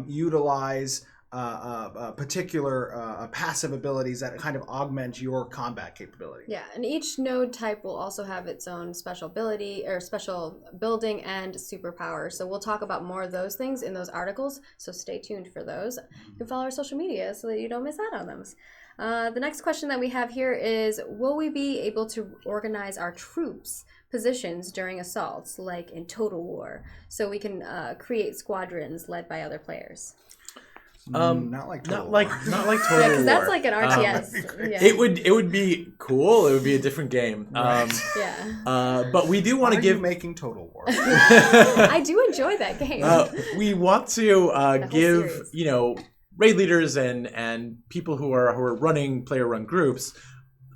utilize particular passive abilities that kind of augment your combat capability. Yeah, and each node type will also have its own special ability or special building and superpower. So we'll talk about more of those things in those articles. So stay tuned for those. You can follow our social media so that you don't miss out on those. The next question that we have here is, will we be able to organize our troops' positions during assaults, like in Total War, so we can create squadrons led by other players? Not like Total War. Not like Total War. Because that's like an RTS. Yeah. It would be cool. It would be a different game. But we do want to give you making Total War. I do enjoy that game. We want to give raid leaders and people who are running player-run groups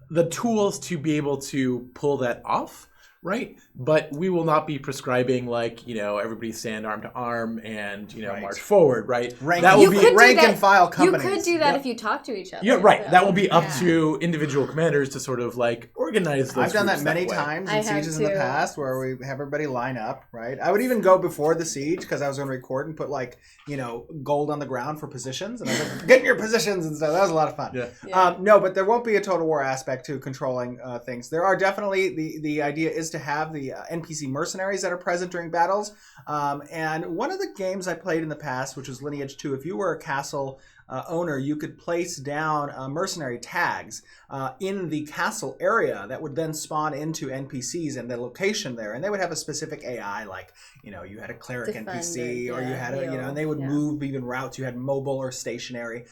the tools to be able to pull that off, right? but we will not be prescribing like, everybody stand arm to arm and, Right. march forward, right? Rank, that you will be could do rank that- and file You companies. could do that Yep. if you talk to each other. Yeah, right. so, That will be up yeah. to individual commanders to sort of like organize those. I've done that groups many way. times I in have sieges in the too. past where we have everybody line up, right? I would even go before the siege because I was going to record and put like, gold on the ground for positions. And I was like, get in your positions and stuff. That was a lot of fun. Yeah. Yeah. No, but there won't be a total war aspect to controlling things. There are definitely, the idea is to have the NPC mercenaries that are present during battles. And one of the games I played in the past, which was Lineage 2, if you were a castle owner, you could place down mercenary tags in the castle area that would then spawn into NPCs and the location there. And they would have a specific AI, like, you had a cleric Defender, NPC or you yeah, had a, heal, and they would yeah. move even routes. You had mobile or stationary.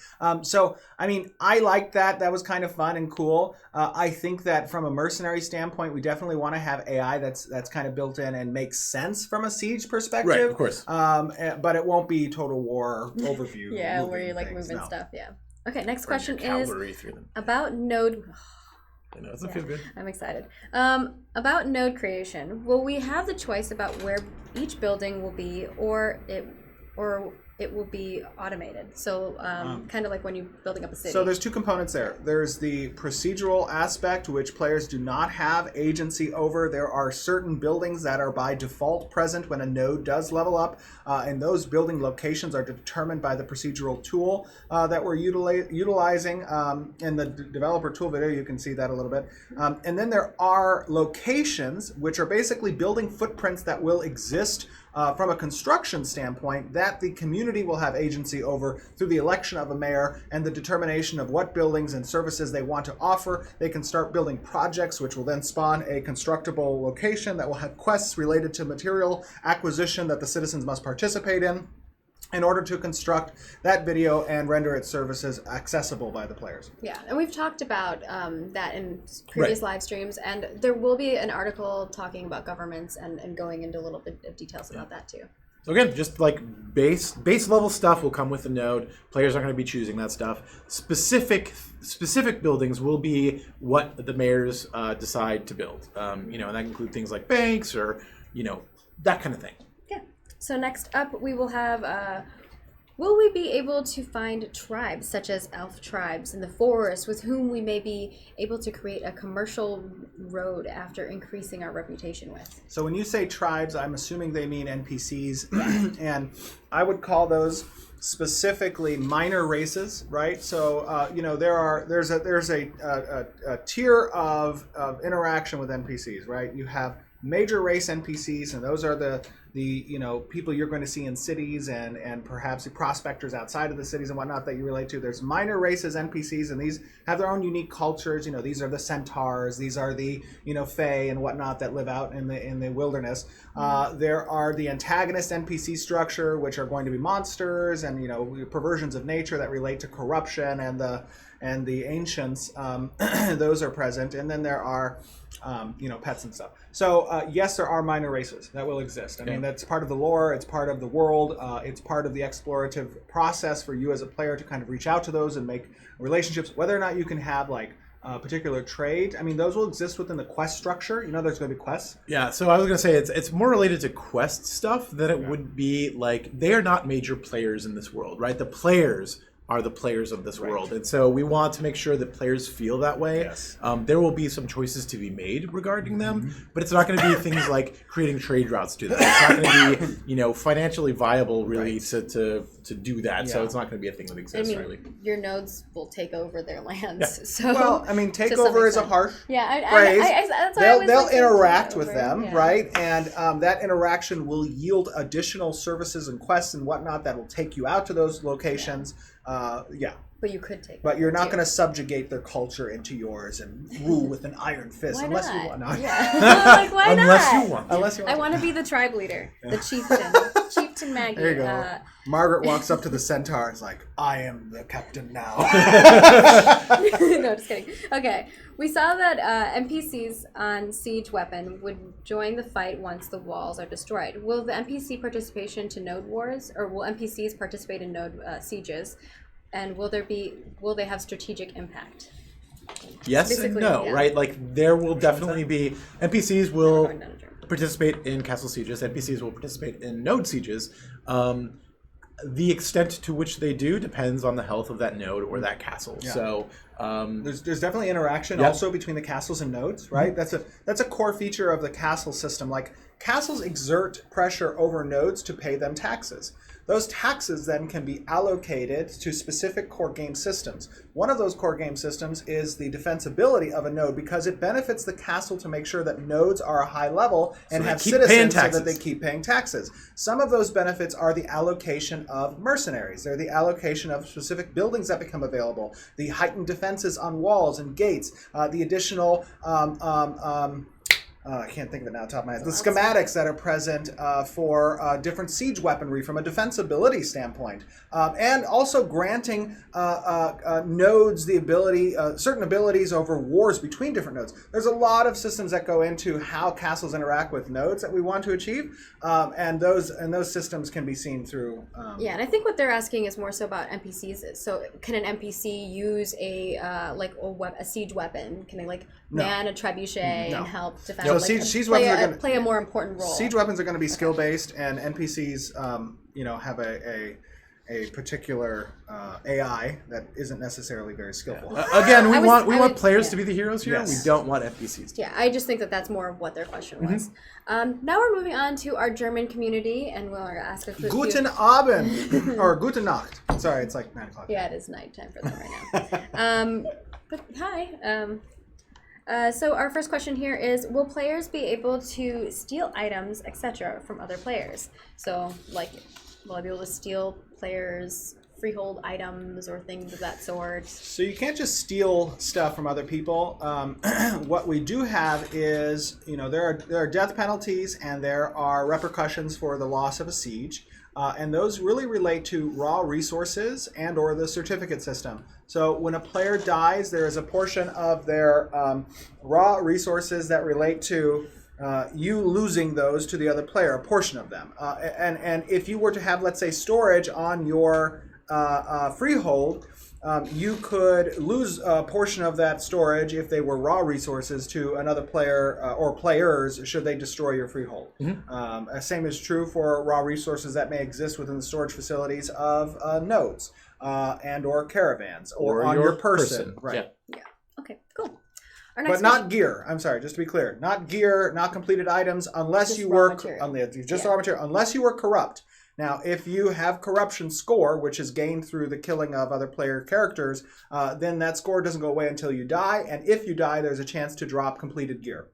So, I mean, I liked that. That was kind of fun and cool. I think that from a mercenary standpoint, we definitely want to have AI that's kind of built in and makes sense from a siege perspective. Right, of course. But it won't be total war overview. Yeah, where moving you're like things, moving no. stuff. Yeah. Okay, next Burn question your is cavalry through them. about node. I know, doesn't feel good. I'm excited. About node creation, will we have the choice about where each building will be, or it will be automated? So kind of like when you're building up a city. So there's two components there. There's the procedural aspect, which players do not have agency over. There are certain buildings that are by default present when a node does level up, and those building locations are determined by the procedural tool that we're utilizing. In the developer tool video, you can see that a little bit. And then there are locations, which are basically building footprints that will exist from a construction standpoint that the community will have agency over through the election of a mayor and the determination of what buildings and services they want to offer. They can start building projects, which will then spawn a constructible location that will have quests related to material acquisition that the citizens must participate in order to construct that video and render its services accessible by the players. Yeah, and we've talked about that in previous live streams, and there will be an article talking about governments and going into a little bit of details about that too. So again, just like base level stuff will come with the node. Players are going to be choosing that stuff. Specific buildings will be what the mayors decide to build. And that can include things like banks or that kind of thing. So next up, we will have, will we be able to find tribes, such as elf tribes in the forest, with whom we may be able to create a commercial road after increasing our reputation with? So when you say tribes, I'm assuming they mean NPCs, and I would call those specifically minor races, right? So there's a tier of interaction with NPCs, right? You have major race NPCs, and those are the people you're going to see in cities and perhaps the prospectors outside of the cities and whatnot that you relate to. There's minor races NPCs, and these have their own unique cultures. These are the centaurs, these are the fae and whatnot that live out in the wilderness. There are the antagonist NPC structure, which are going to be monsters and perversions of nature that relate to corruption and the ancients. Those are present, and then there are pets and stuff. So yes, there are minor races that will exist. I mean, that's part of the lore. It's part of the world. It's part of the explorative process for you as a player to kind of reach out to those and make relationships. Whether or not you can have like a particular trade, I mean, those will exist within the quest structure. There's going to be quests. Yeah, so I was going to say it's more related to quest stuff than it would be like they are not major players in this world, right? The players are the players of this world. And so we want to make sure that players feel that way. Yes. There will be some choices to be made regarding them, but it's not going to be things like creating trade routes to them. It's not going to be, financially viable really to do that. So it's not going to be a thing that exists really. Your nodes will take take their lands. Yeah. So Well, I mean, takeover is a harsh phrase. that's why I was They'll like, interact takeover, with them, yeah. right? And that interaction will yield additional services and quests and whatnot that will take you out to those locations. But you could take. But you're not too. going to subjugate their culture into yours and rule with an iron fist Why unless not? you want. Yeah. Like, why Unless not? you want. Unless you want. I want to be the tribe leader, the chieftain, Chieftain Maggie. There you go. Margaret walks up to the centaur and is like, I am the captain now. No, just kidding. Okay, we saw that NPCs on Siege Weapon would join the fight once the walls are destroyed. Will the NPC participation to node wars, or will NPCs participate in node sieges? And will they have strategic impact? Yes and Basically, no, yeah. right? Like there will definitely be NPCs We're will going down a journey. participate in castle sieges. NPCs will participate in node sieges. The extent to which they do depends on the health of that node or that castle. Yeah. So there's definitely interaction also between the castles and nodes, right? That's a core feature of the castle system. Like, castles exert pressure over nodes to pay them taxes. Those taxes then can be allocated to specific core game systems. One of those core game systems is the defensibility of a node, because it benefits the castle to make sure that nodes are a high level and have citizens so that they keep paying taxes. Some of those benefits are the allocation of mercenaries. They're the allocation of specific buildings that become available, the heightened defenses on walls and gates, the additional I can't think of it now, top of my head. The schematics that are present for different siege weaponry from a defensibility standpoint, and also granting nodes the ability, certain abilities over wars between different nodes. There's a lot of systems that go into how castles interact with nodes that we want to achieve, and those systems can be seen through. Yeah, and I think what they're asking is more so about NPCs. So, can an NPC use a siege weapon? Can they man a trebuchet and help defend? So siege weapons are going to play a more important role. Siege weapons are going to be skill based, and NPCs, have a particular AI that isn't necessarily very skillful. Again, we want players to be the heroes here. Yes. We don't want NPCs. Yeah, I just think that that's more of what their question was. Now we're moving on to our German community, and we'll ask a few. Guten Abend or Gute Nacht. Sorry, it's like 9 o'clock. Yeah, it is nighttime for them right now. But hi. So our first question here is, will players be able to steal items, etc., from other players? So, will I be able to steal players' freehold items or things of that sort? So you can't just steal stuff from other people. What we do have is, there are death penalties and there are repercussions for the loss of a siege. And those really relate to raw resources and or the certificate system. So when a player dies, there is a portion of their raw resources that relate to you losing those to the other player, a portion of them. And if you were to have, let's say, storage on your freehold, you could lose a portion of that storage if they were raw resources to another player or players should they destroy your freehold. Same is true for raw resources that may exist within the storage facilities of nodes and or caravans or on your person. Right. Yeah. Okay, cool. But not gear. I'm sorry, just to be clear. Not gear, not completed items unless you were raw material, unless you were corrupt. Now, if you have corruption score, which is gained through the killing of other player characters, then that score doesn't go away until you die. And if you die, there's a chance to drop completed gear.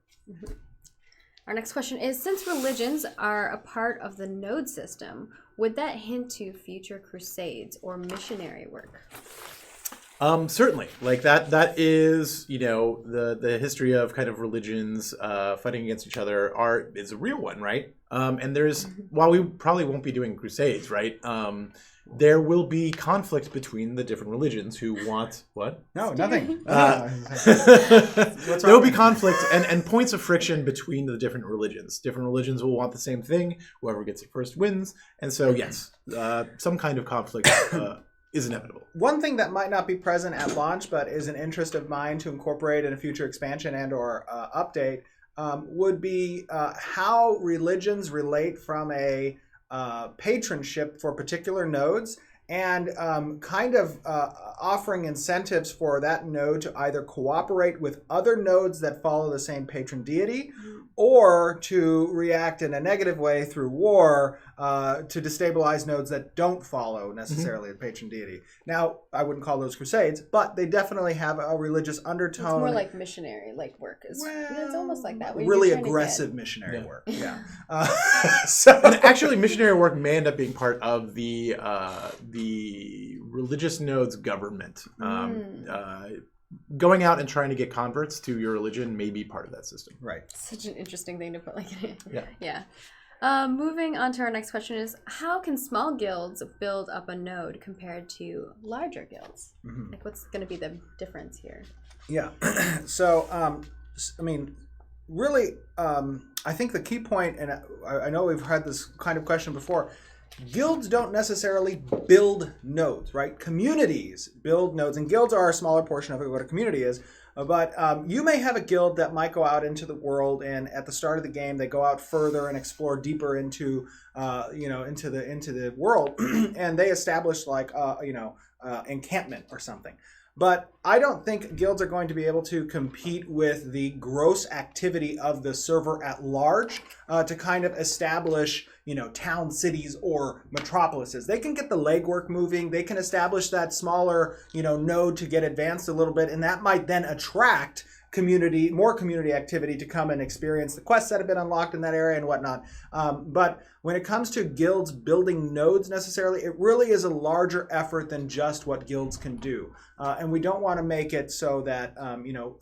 Our next question is, since religions are a part of the node system, would that hint to future crusades or missionary work? Certainly. That is, the history of kind of religions fighting against each other is a real one, right? And there's, while we probably won't be doing crusades, right? There will be conflict between the different religions who want what? No, nothing. There will be conflict and points of friction between the different religions. Different religions will want the same thing. Whoever gets it first wins. And so, yes, some kind of conflict is inevitable. One thing that might not be present at launch, but is an interest of mine to incorporate in a future expansion and or update, would be how religions relate from a patronship for particular nodes and kind of offering incentives for that node to either cooperate with other nodes that follow the same patron deity or to react in a negative way through war to destabilize nodes that don't follow necessarily the patron deity. Now, I wouldn't call those crusades, but they definitely have a religious undertone. It's more like missionary work. It's almost like that. Really aggressive missionary work. Yeah. And actually, missionary work may end up being part of the religious node's government. Going out and trying to get converts to your religion may be part of that system. Right. Such an interesting thing to put in. Yeah. Moving on to our next question is, how can small guilds build up a node compared to larger guilds? What's going to be the difference here? Yeah. So, really, I think the key point, and I know we've had this kind of question before, guilds don't necessarily build nodes, right? Communities build nodes, and guilds are a smaller portion of what a community is. But you may have a guild that might go out into the world, and at the start of the game, they go out further and explore deeper into, into the world, and they establish like, encampment or something. But I don't think guilds are going to be able to compete with the gross activity of the server at large to kind of establish, town cities or metropolises. They can get the legwork moving. They can establish that smaller, node to get advanced a little bit, and that might then attract more community activity to come and experience the quests that have been unlocked in that area and whatnot. But when it comes to guilds building nodes necessarily, it really is a larger effort than just what guilds can do. And we don't want to make it so that,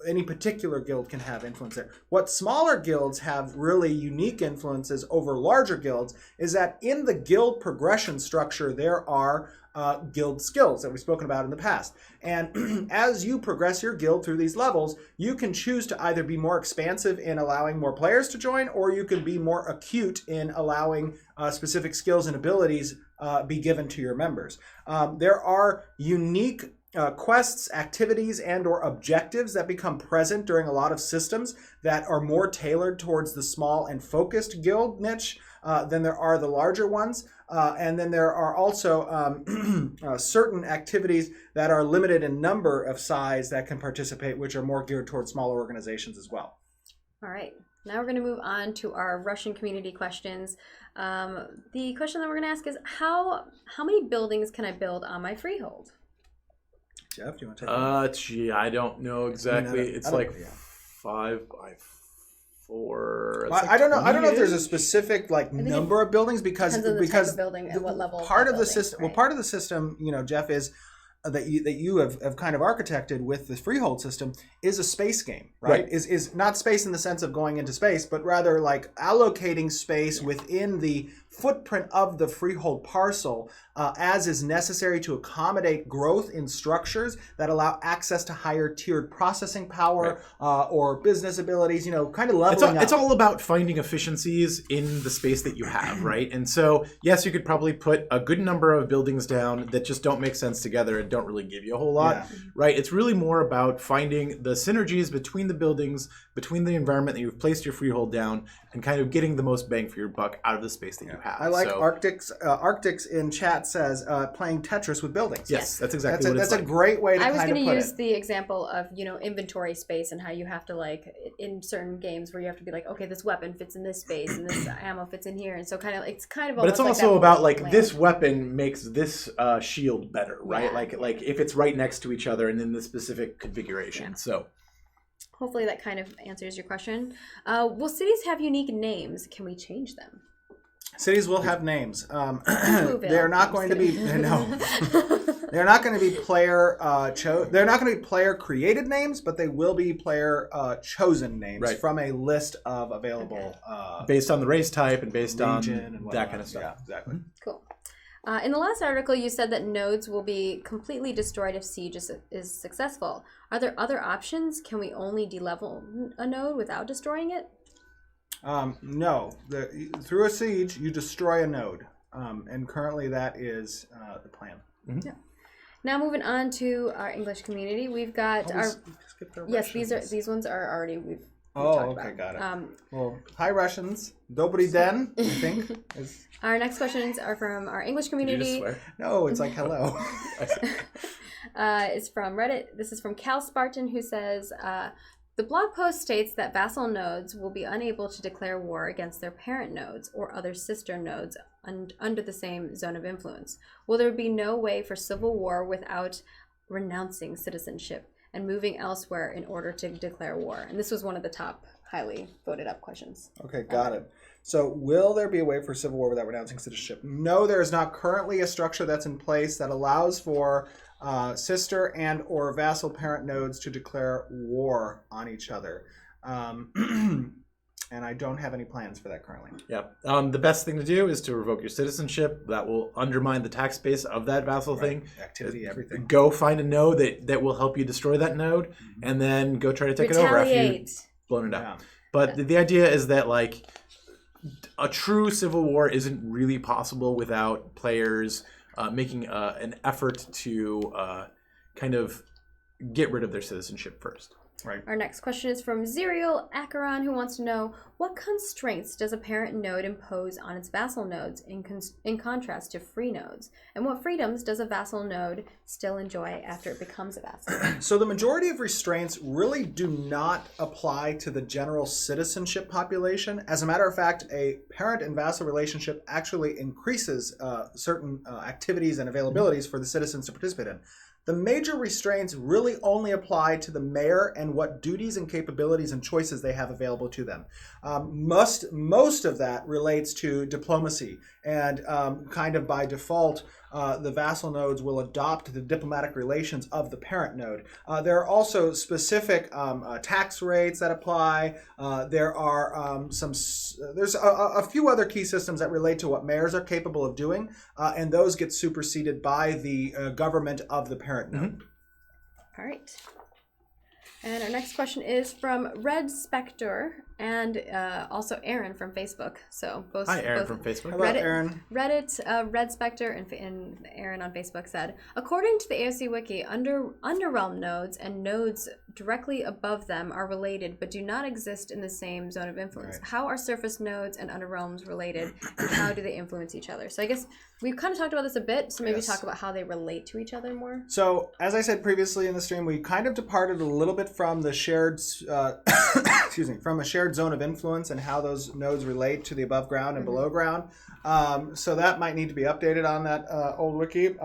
any particular guild can have influence there. What smaller guilds have really unique influences over larger guilds is that in the guild progression structure, there are guild skills that we've spoken about in the past. And as you progress your guild through these levels, you can choose to either be more expansive in allowing more players to join, or you can be more acute in allowing specific skills and abilities be given to your members. There are unique quests, activities, and or objectives that become present during a lot of systems that are more tailored towards the small and focused guild niche than there are the larger ones. And then there are also certain activities that are limited in number of size that can participate, which are more geared towards smaller organizations as well. All right. Now we're going to move on to our Russian community questions. The question that we're going to ask is, how many buildings can I build on my freehold? Jeff, do you want to take I don't know exactly. It's like 5 by 4. Well, I don't know. I don't know if there's a specific number of buildings because Depends on the type of building at what level. Part of the building, system. right? Well, part of the system, Jeff, is that you have kind of architected with the freehold system is a space game, right? Is not space in the sense of going into space, but rather like allocating space within the footprint of the freehold parcel as is necessary to accommodate growth in structures that allow access to higher tiered processing power or business abilities, kind of leveling up. It's all about finding efficiencies in the space that you have, right? And so, yes, you could probably put a good number of buildings down that just don't make sense together and don't really give you a whole lot, right? It's really more about finding the synergies between the buildings, between the environment that you've placed your freehold down, and kind of getting the most bang for your buck out of the space that you have. I like Arctics in chat says playing Tetris with buildings. Yes, that's exactly what it's like. That's a great way to kind of put it. I was going to use the example of, inventory space and how you have to in certain games where you have to be like, okay, this weapon fits in this space and this ammo fits in here. And so it's kind of But it's also about this weapon makes this shield better, right? Yeah. Like if it's right next to each other and in the specific configuration. Yeah. So hopefully that kind of answers your question. Will cities have unique names? Can we change them? Cities will have names. They're not going to be they're not going to be player they're not going to be player created names, but they will be player chosen names from a list of available based on the race type and based on and that kind of stuff. Yeah, exactly. Cool. In the last article, you said that nodes will be completely destroyed if siege is successful. Are there other options? Can we only delevel a node without destroying it? No. Through a siege, you destroy a node. And currently that is the plan. Mm-hmm. Yeah. Now moving on to our English community, we've got these ones are already we've talked about. Got it. Well, hi Russians. Dobry den, I think. Our next questions are from our English community. Did you just swear? No, it's like hello. It's from Reddit. This is from Cal Spartan, who says, the blog post states that vassal nodes will be unable to declare war against their parent nodes or other sister nodes under the same zone of influence. Will there be no way for civil war without renouncing citizenship and moving elsewhere in order to declare war? And this was one of the top highly voted up questions. Okay, got it. So will there be a way for civil war without renouncing citizenship? No, there is not currently a structure that's in place that allows for sister and or vassal parent nodes to declare war on each other. And I don't have any plans for that currently. Yeah. The best thing to do is to revoke your citizenship. That will undermine the tax base of that vassal thing. Activity, everything. Go find a node that will help you destroy that node, and then go try to take it over after you've blown it up. Yeah. But the idea is that a true civil war isn't really possible without players making an effort to kind of get rid of their citizenship first. Right. Our next question is from Zerial Acheron, who wants to know, what constraints does a parent node impose on its vassal nodes in contrast to free nodes? And what freedoms does a vassal node still enjoy after it becomes a vassal? So the majority of restraints really do not apply to the general citizenship population. As a matter of fact, a parent and vassal relationship actually increases certain activities and availabilities for the citizens to participate in. The major restraints really only apply to the mayor and what duties and capabilities and choices they have available to them. Most of that relates to diplomacy, and kind of by default, the vassal nodes will adopt the diplomatic relations of the parent node. There are also specific tax rates that apply. There are there's a few other key systems that relate to what mayors are capable of doing, and those get superseded by the government of the parent node. All right. And our next question is from Red Spectre and also Aaron from Facebook. So both. Hi, Aaron both from Facebook. Hello, Aaron. Reddit, Red Spectre and Aaron on Facebook said, according to the AOC Wiki, underrealm nodes and nodes directly above them are related but do not exist in the same zone of influence. Right. How are surface nodes and underrealms related, and how do they influence each other? So I guess we've kind of talked about this a bit, so maybe talk about how they relate to each other more. So, as I said previously in the stream, we kind of departed a little bit from the shared, from a shared zone of influence and how those nodes relate to the above ground and below ground. So that might need to be updated on that old wiki.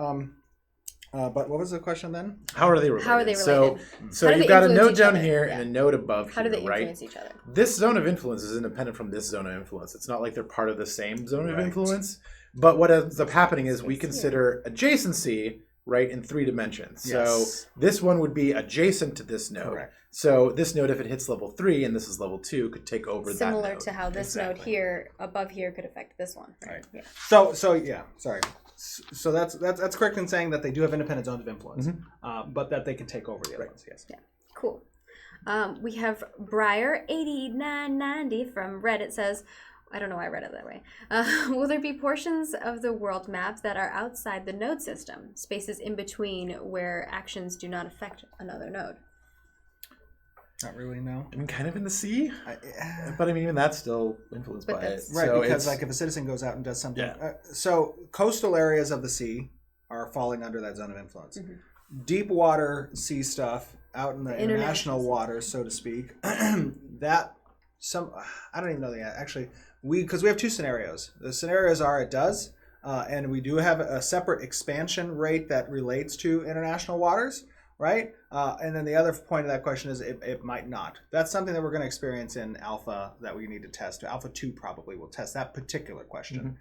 But what was the question then? How are they related? How are they So related? so How do you've they got a influence node each down other? here Yeah. and a node above How do here, they right? influence each other? This zone of influence is independent from this zone of influence. It's not like they're part of the same zone of Right. influence. But what ends up happening is we consider adjacency, right, in 3 dimensions. Yes. So this one would be adjacent to this node. Correct. So this node, if it hits level 3 and this is level 2, could take over that Similar node. to how this node Exactly. here above here could affect this one. Right. Yeah. So yeah, sorry. So that's correct in saying that they do have independent zones of influence, but that they can take over the other ones. Yes. Yeah. Cool. We have Briar8990 from Reddit says, I don't know why I read it that way. Will there be portions of the world map that are outside the node system, spaces in between where actions do not affect another node? Not really, no. I mean, kind of in the sea, but I mean, even that's still influenced But by it. that's- Right, So because it's- like if a citizen goes out and does something, Yeah. so coastal areas of the sea are falling under that zone of influence. Mm-hmm. Deep water sea stuff out in the international International waters, so to speak, that I don't even know actually because we have 2 scenarios. The scenarios are it does, and we do have a separate expansion rate that relates to international waters. Right? And then the other point of that question is it might not. That's something that we're going to experience in Alpha that we need to test. Alpha 2 probably will test that particular question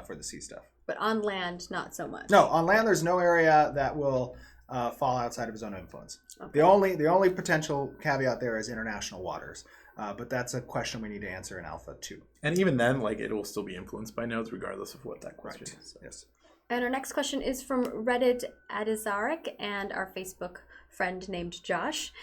for the sea stuff. But on land, not so much. No, on land there's no area that will fall outside of a zone of influence. Okay. The only potential caveat there is international waters. But that's a question we need to answer in Alpha 2. And even then, like, it will still be influenced by nodes regardless of what that question is. So. Yes. And our next question is from Reddit Adizarek and our Facebook friend named Josh.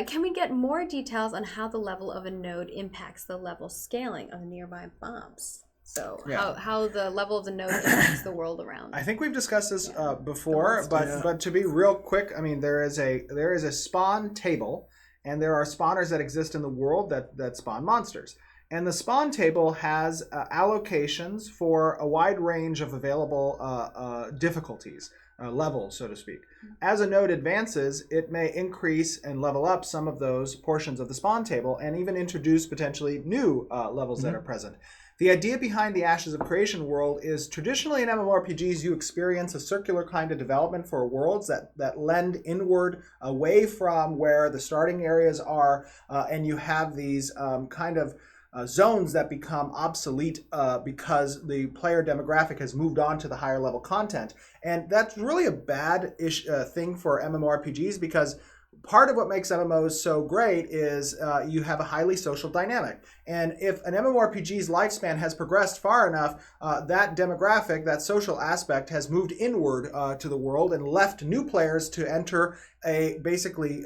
Can we get more details on how the level of a node impacts the level scaling of nearby bombs? So how the level of the node impacts the world around. I think we've discussed this before, but to be real quick, I mean there is a spawn table, and there are spawners that exist in the world that spawn monsters. And the spawn table has allocations for a wide range of available difficulties, levels, so to speak. As a node advances, it may increase and level up some of those portions of the spawn table and even introduce potentially new levels that are present. The idea behind the Ashes of Creation world is traditionally in MMORPGs you experience a circular kind of development for worlds that lend inward away from where the starting areas are, and you have these kind of zones that become obsolete because the player demographic has moved on to the higher level content. And that's really a bad thing for MMORPGs, because part of what makes MMOs so great is you have a highly social dynamic. And if an MMORPG's lifespan has progressed far enough, that demographic, that social aspect, has moved inward to the world and left new players to enter a basically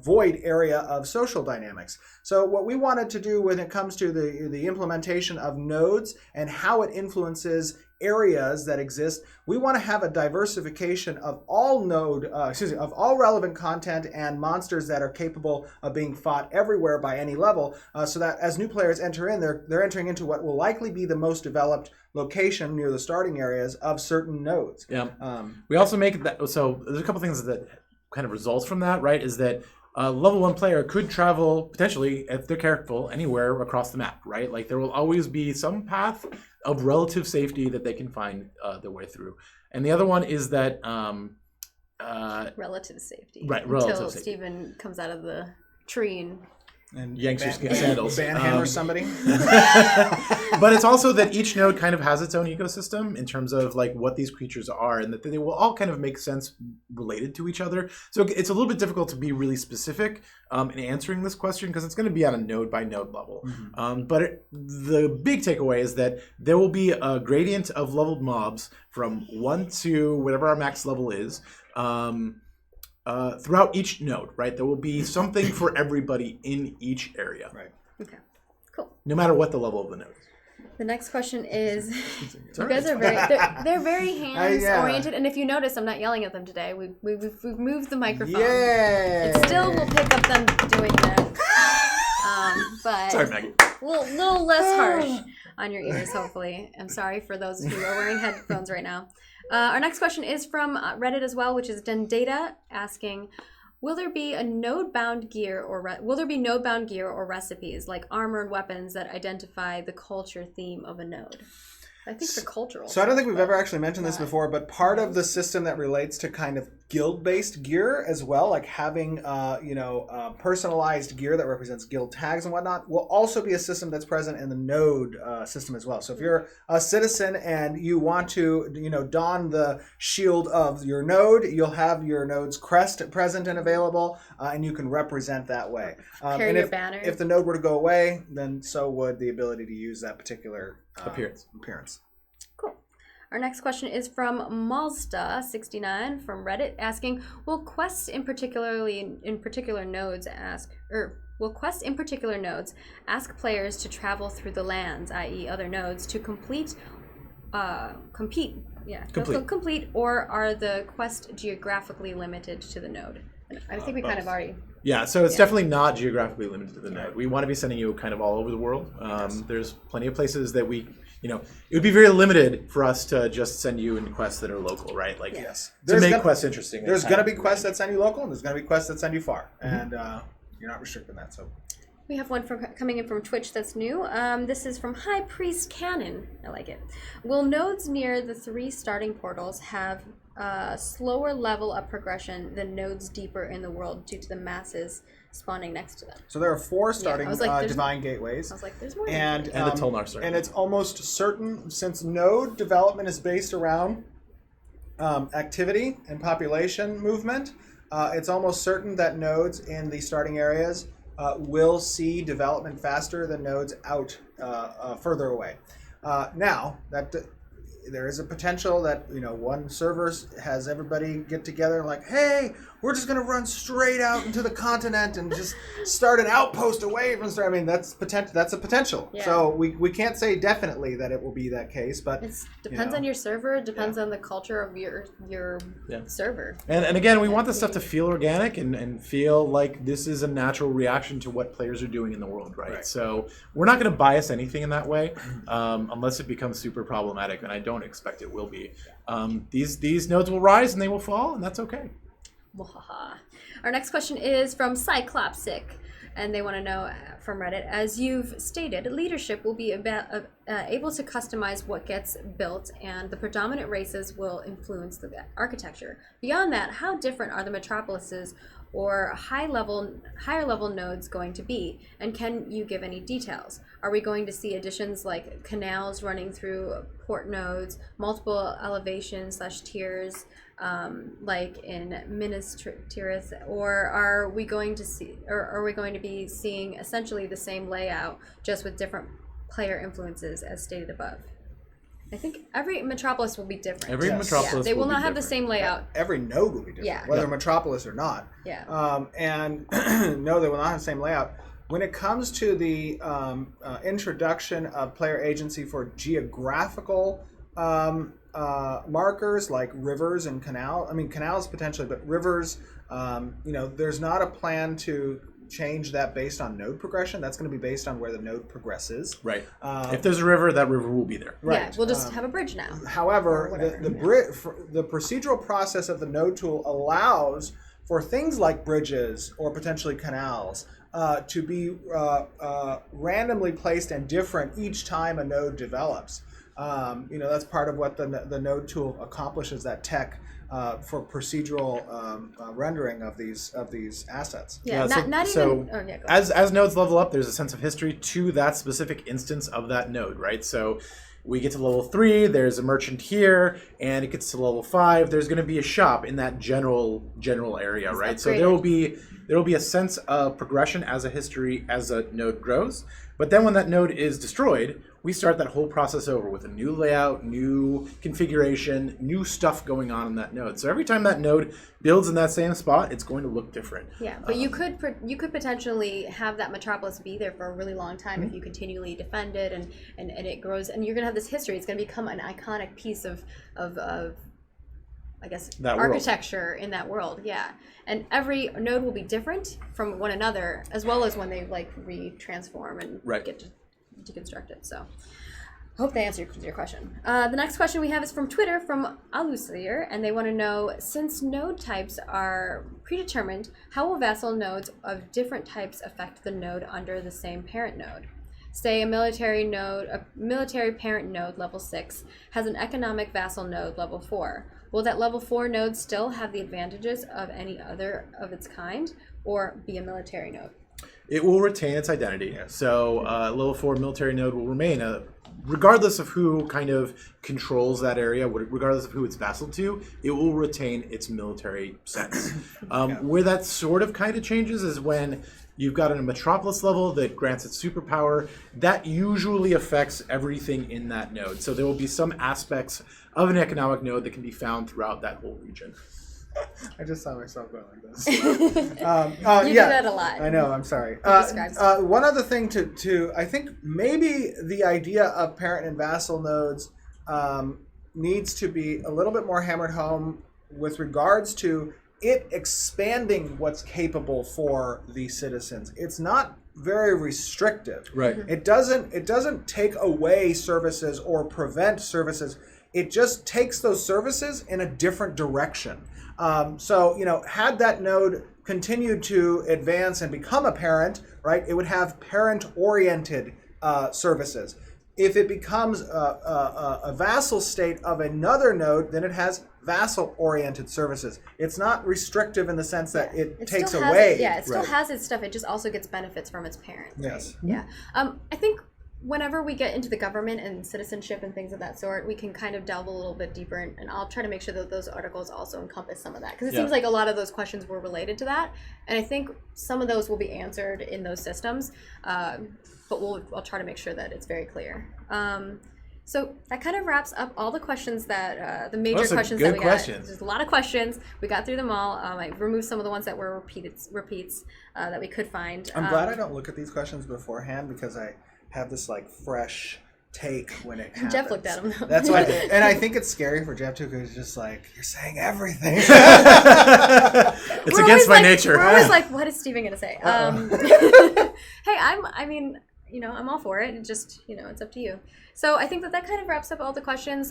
void area of social dynamics. So what we wanted to do when it comes to the implementation of nodes and how it influences areas that exist. We want to have a diversification of all of all relevant content and monsters that are capable of being fought everywhere by any level, so that as new players enter in, they're entering into what will likely be the most developed location near the starting areas of certain nodes. Yeah. We also make that, so there's a couple things that kind of results from that, right? Is that a level 1 player could travel potentially, if they're careful, anywhere across the map, right? Like there will always be some path of relative safety that they can find their way through. And the other one is that relative safety. Right, until relative safety. Stephen comes out of the tree And yanks your sandals. Banhammer somebody. But it's also that each node kind of has its own ecosystem in terms of like what these creatures are, and that they will all kind of make sense related to each other. So it's a little bit difficult to be really specific in answering this question because it's going to be on a node by node level. The big takeaway is that there will be a gradient of leveled mobs from 1 to whatever our max level is. Throughout each node, right? There will be something for everybody in each area. Right. Okay, cool. No matter what the level of the node is. The next question is, It's you all guys right. are they're very hands yeah. oriented, and if you notice, I'm not yelling at them today. We've moved the microphone. Yay! It still will pick up them doing that, but Sorry, Maggie. a little less harsh on your ears, hopefully. I'm sorry for those who are wearing headphones right now. Our next question is from Reddit as well, which is Dendata asking, will there be node-bound gear or recipes like armor and weapons that identify the culture theme of a node? I think for cultural. So I don't think we've ever actually mentioned this before, but part of the system that relates to kind of guild-based gear as well, like having personalized gear that represents guild tags and whatnot, will also be a system that's present in the node system as well. So if you're a citizen and you want to, don the shield of your node, you'll have your node's crest present and available, and you can represent that way. Carry and your if, banner. If the node were to go away, then so would the ability to use that particular appearance. Cool. Our next question is from Malsta69 from Reddit asking, will quests in particular nodes ask players to travel through the lands, i.e. other nodes, to complete, or are the quests geographically limited to the node? I think we kind of already... Yeah, so it's definitely not geographically limited to the node. We want to be sending you kind of all over the world. There's plenty of places that we, it would be very limited for us to just send you in quests that are local, right? Like, to make quests interesting. There's going to be quests that send you local, and there's going to be quests that send you far. And you're not restricting that, so... We have one coming in from Twitch that's new. This is from High Priest Cannon. I like it. Will nodes near the 3 starting portals have a slower level of progression than nodes deeper in the world due to the masses spawning next to them? So there are 4 starting like, divine gateways. I was like, there's more. And the Tolnar starting. And it's almost certain, since node development is based around activity and population movement, it's almost certain that nodes in the starting areas will see development faster than nodes out further away. Now, that there is a potential that one server has everybody get together and like, hey, we're just going to run straight out into the continent and just start an outpost away from. I mean, that's a potential. Yeah. So we can't say definitely that it will be that case, but it depends on your server. It depends on the culture of your server. And again, we want this stuff to feel organic and feel like this is a natural reaction to what players are doing in the world, right? So we're not going to bias anything in that way unless it becomes super problematic, and I don't expect it will be. These nodes will rise and they will fall, and that's okay. Our next question is from Cyclopsic, and they want to know from Reddit, as you've stated, leadership will be able to customize what gets built, and the predominant races will influence the architecture. Beyond that, how different are the metropolises or higher level nodes going to be? And can you give any details? Are we going to see additions like canals running through port nodes, multiple elevations / tiers, like in Minas Tirith, or are we going to be seeing essentially the same layout just with different player influences as stated above? I think every metropolis will be different. Every metropolis they will not have different. the same layout. every node will be different, whether metropolis or not. And no, they will not have the same layout. When it comes to the introduction of player agency for geographical markers like rivers and canals potentially, but rivers, there's not a plan to change that based on node progression. That's going to be based on where the node progresses. Right. If there's a river, that river will be there. Right. Yeah, we'll just have a bridge now. However, the procedural process of the node tool allows for things like bridges or potentially canals to be randomly placed and different each time a node develops. That's part of what the node tool accomplishes, that tech for procedural rendering of these assets. Yeah, not so even. Oh, yeah, go as nodes level up, there's a sense of history to that specific instance of that node, right? So we get to level 3, there's a merchant here, and it gets to level 5. There's going to be a shop in that general area, right? Upgraded. So there will be a sense of progression as a history as a node grows. But then when that node is destroyed, we start that whole process over with a new layout, new configuration, new stuff going on in that node. So every time that node builds in that same spot, it's going to look different. Yeah, but you could potentially have that metropolis be there for a really long time if you continually defend it and it grows, and you're gonna have this history. It's gonna become an iconic piece of I guess that architecture in that world. Yeah, and every node will be different from one another, as well as when they like retransform and get to deconstruct it. So I hope they answered your question. The next question we have is from Twitter, from Alusir, and they want to know, since node types are predetermined, how will vassal nodes of different types affect the node under the same parent node? Say a military parent node level 6 has an economic vassal node level 4. Will that level 4 node still have the advantages of any other of its kind, or be a military node? It will retain its identity. So level 4 military node will remain regardless of who kind of controls that area, regardless of who it's vassal to, it will retain its military sense. Where that sort of kind of changes is when you've got a metropolis level that grants its superpower. That usually affects everything in that node. So there will be some aspects of an economic node that can be found throughout that whole region. I just saw myself going like this. You do that a lot. I know. I'm sorry. describes one other thing to I think maybe the idea of parent and vassal nodes needs to be a little bit more hammered home with regards to it expanding what's capable for the citizens. It's not very restrictive. Right. It doesn't take away services or prevent services. It just takes those services in a different direction. So, had that node continued to advance and become a parent, right, it would have parent-oriented services. If it becomes a vassal state of another node, then it has vassal-oriented services. It's not restrictive in the sense that it takes away. It still has its stuff. It just also gets benefits from its parent. Right? Yes. Yeah. I think whenever we get into the government and citizenship and things of that sort, we can kind of delve a little bit deeper, and I'll try to make sure that those articles also encompass some of that, because it seems like a lot of those questions were related to that, and I think some of those will be answered in those systems, but I'll try to make sure that it's very clear. So that kind of wraps up all the questions that the major questions that we got. There's a lot of questions. We got through them all. I removed some of the ones that were repeats that we could find. I'm glad I don't look at these questions beforehand, because I have this like fresh take when it happens. Jeff looked at them though. That's why, and I think it's scary for Jeff too, because he's just like, you're saying everything. It's against my nature. We're always like, what is Steven gonna say? Hey, I'm all for it. It just, it's up to you. So I think that kind of wraps up all the questions.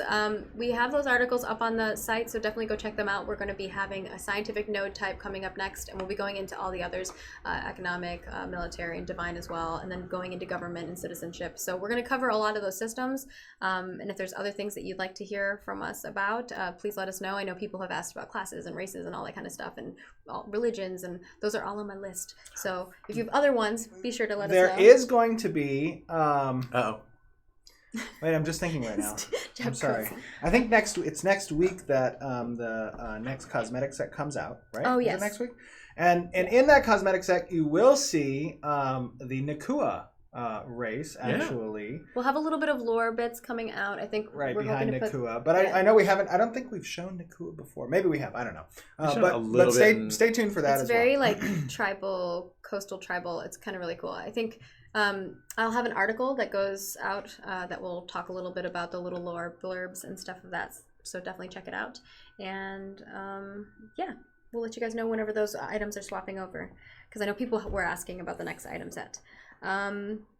We have those articles up on the site, so definitely go check them out. We're going to be having a scientific node type coming up next, and we'll be going into all the others, economic, military, and divine as well, and then going into government and citizenship. So we're going to cover a lot of those systems, and if there's other things that you'd like to hear from us about, please let us know. I know people have asked about classes and races and all that kind of stuff, and religions, and those are all on my list. So if you have other ones, be sure to let us know. There is going to be... Wait, I'm just thinking right now. I'm sorry. I think it's next week that the next cosmetic set comes out, right? Oh, yes. Is it next week? And in that cosmetic set, you will see the Nakua race, actually. Yeah. We'll have a little bit of lore bits coming out, I think. Right, we're behind hoping to Nakua. But I know we haven't, I don't think we've shown Nakua before. Maybe we have, I don't know. But stay tuned for that as well. It's very like tribal, coastal tribal. It's kind of really cool. I think I'll have an article that goes out that will talk a little bit about the little lore blurbs and stuff of that. So definitely check it out. And yeah, we'll let you guys know whenever those items are swapping over, because I know people were asking about the next item set.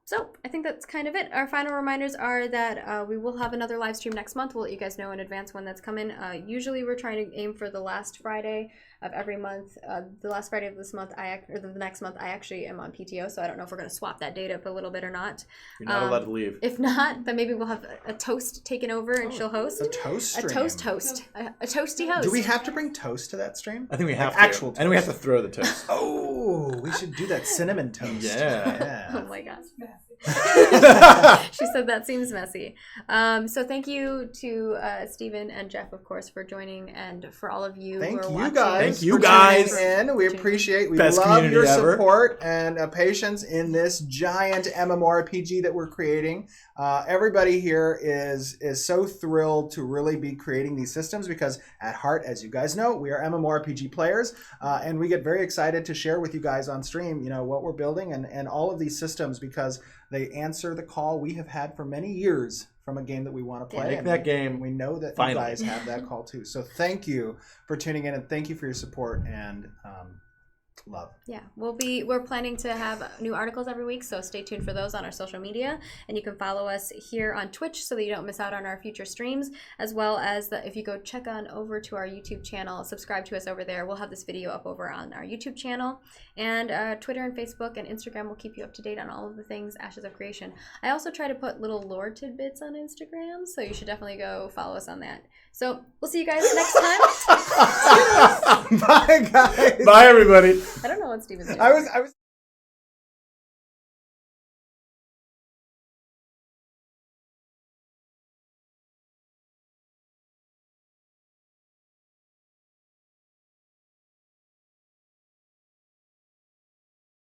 So I think that's kind of it. Our final reminders are that we will have another live stream next month. We'll let you guys know in advance when that's coming. Usually we're trying to aim for the last Friday of every month. The last Friday of this month, the next month, I actually am on PTO, so I don't know if we're going to swap that date up a little bit or not. You're not allowed to leave. If not, then maybe we'll have a toast taken over and she'll host. A toast stream. A toast host. A toasty host. Do we have to bring toast to that stream? I think we have Like to. actual toast. And we have to throw the toast. Oh, we should do that cinnamon toast. Yeah. Oh my gosh. She said that seems messy. So thank you to Stephen and Jeff, of course, for joining, and for all of you Thank who are you watching. guys. Thank you for guys. tuning in. We appreciate. We Best love community your ever. support and patience in this giant MMORPG that we're creating. Everybody here is so thrilled to really be creating these systems, because at heart, as you guys know, we are MMORPG players, and we get very excited to share with you guys on stream, what we're building and all of these systems, because they answer the call we have had for many years from a game that we want to play. Make that game. We know that Finally. you guys have that call too. So thank you for tuning in, and thank you for your support and love. Yeah, we're planning to have new articles every week, so stay tuned for those on our social media, and you can follow us here on Twitch so that you don't miss out on our future streams, as well as if you go check on over to our YouTube channel, subscribe to us over there. We'll have this video up over on our YouTube channel, and Twitter and Facebook and Instagram will keep you up to date on all of the things Ashes of Creation. I also try to put little lore tidbits on Instagram, so you should definitely go follow us on that. So we'll see you guys next time. Bye, guys. Bye, everybody. I don't know what Steven's doing. I was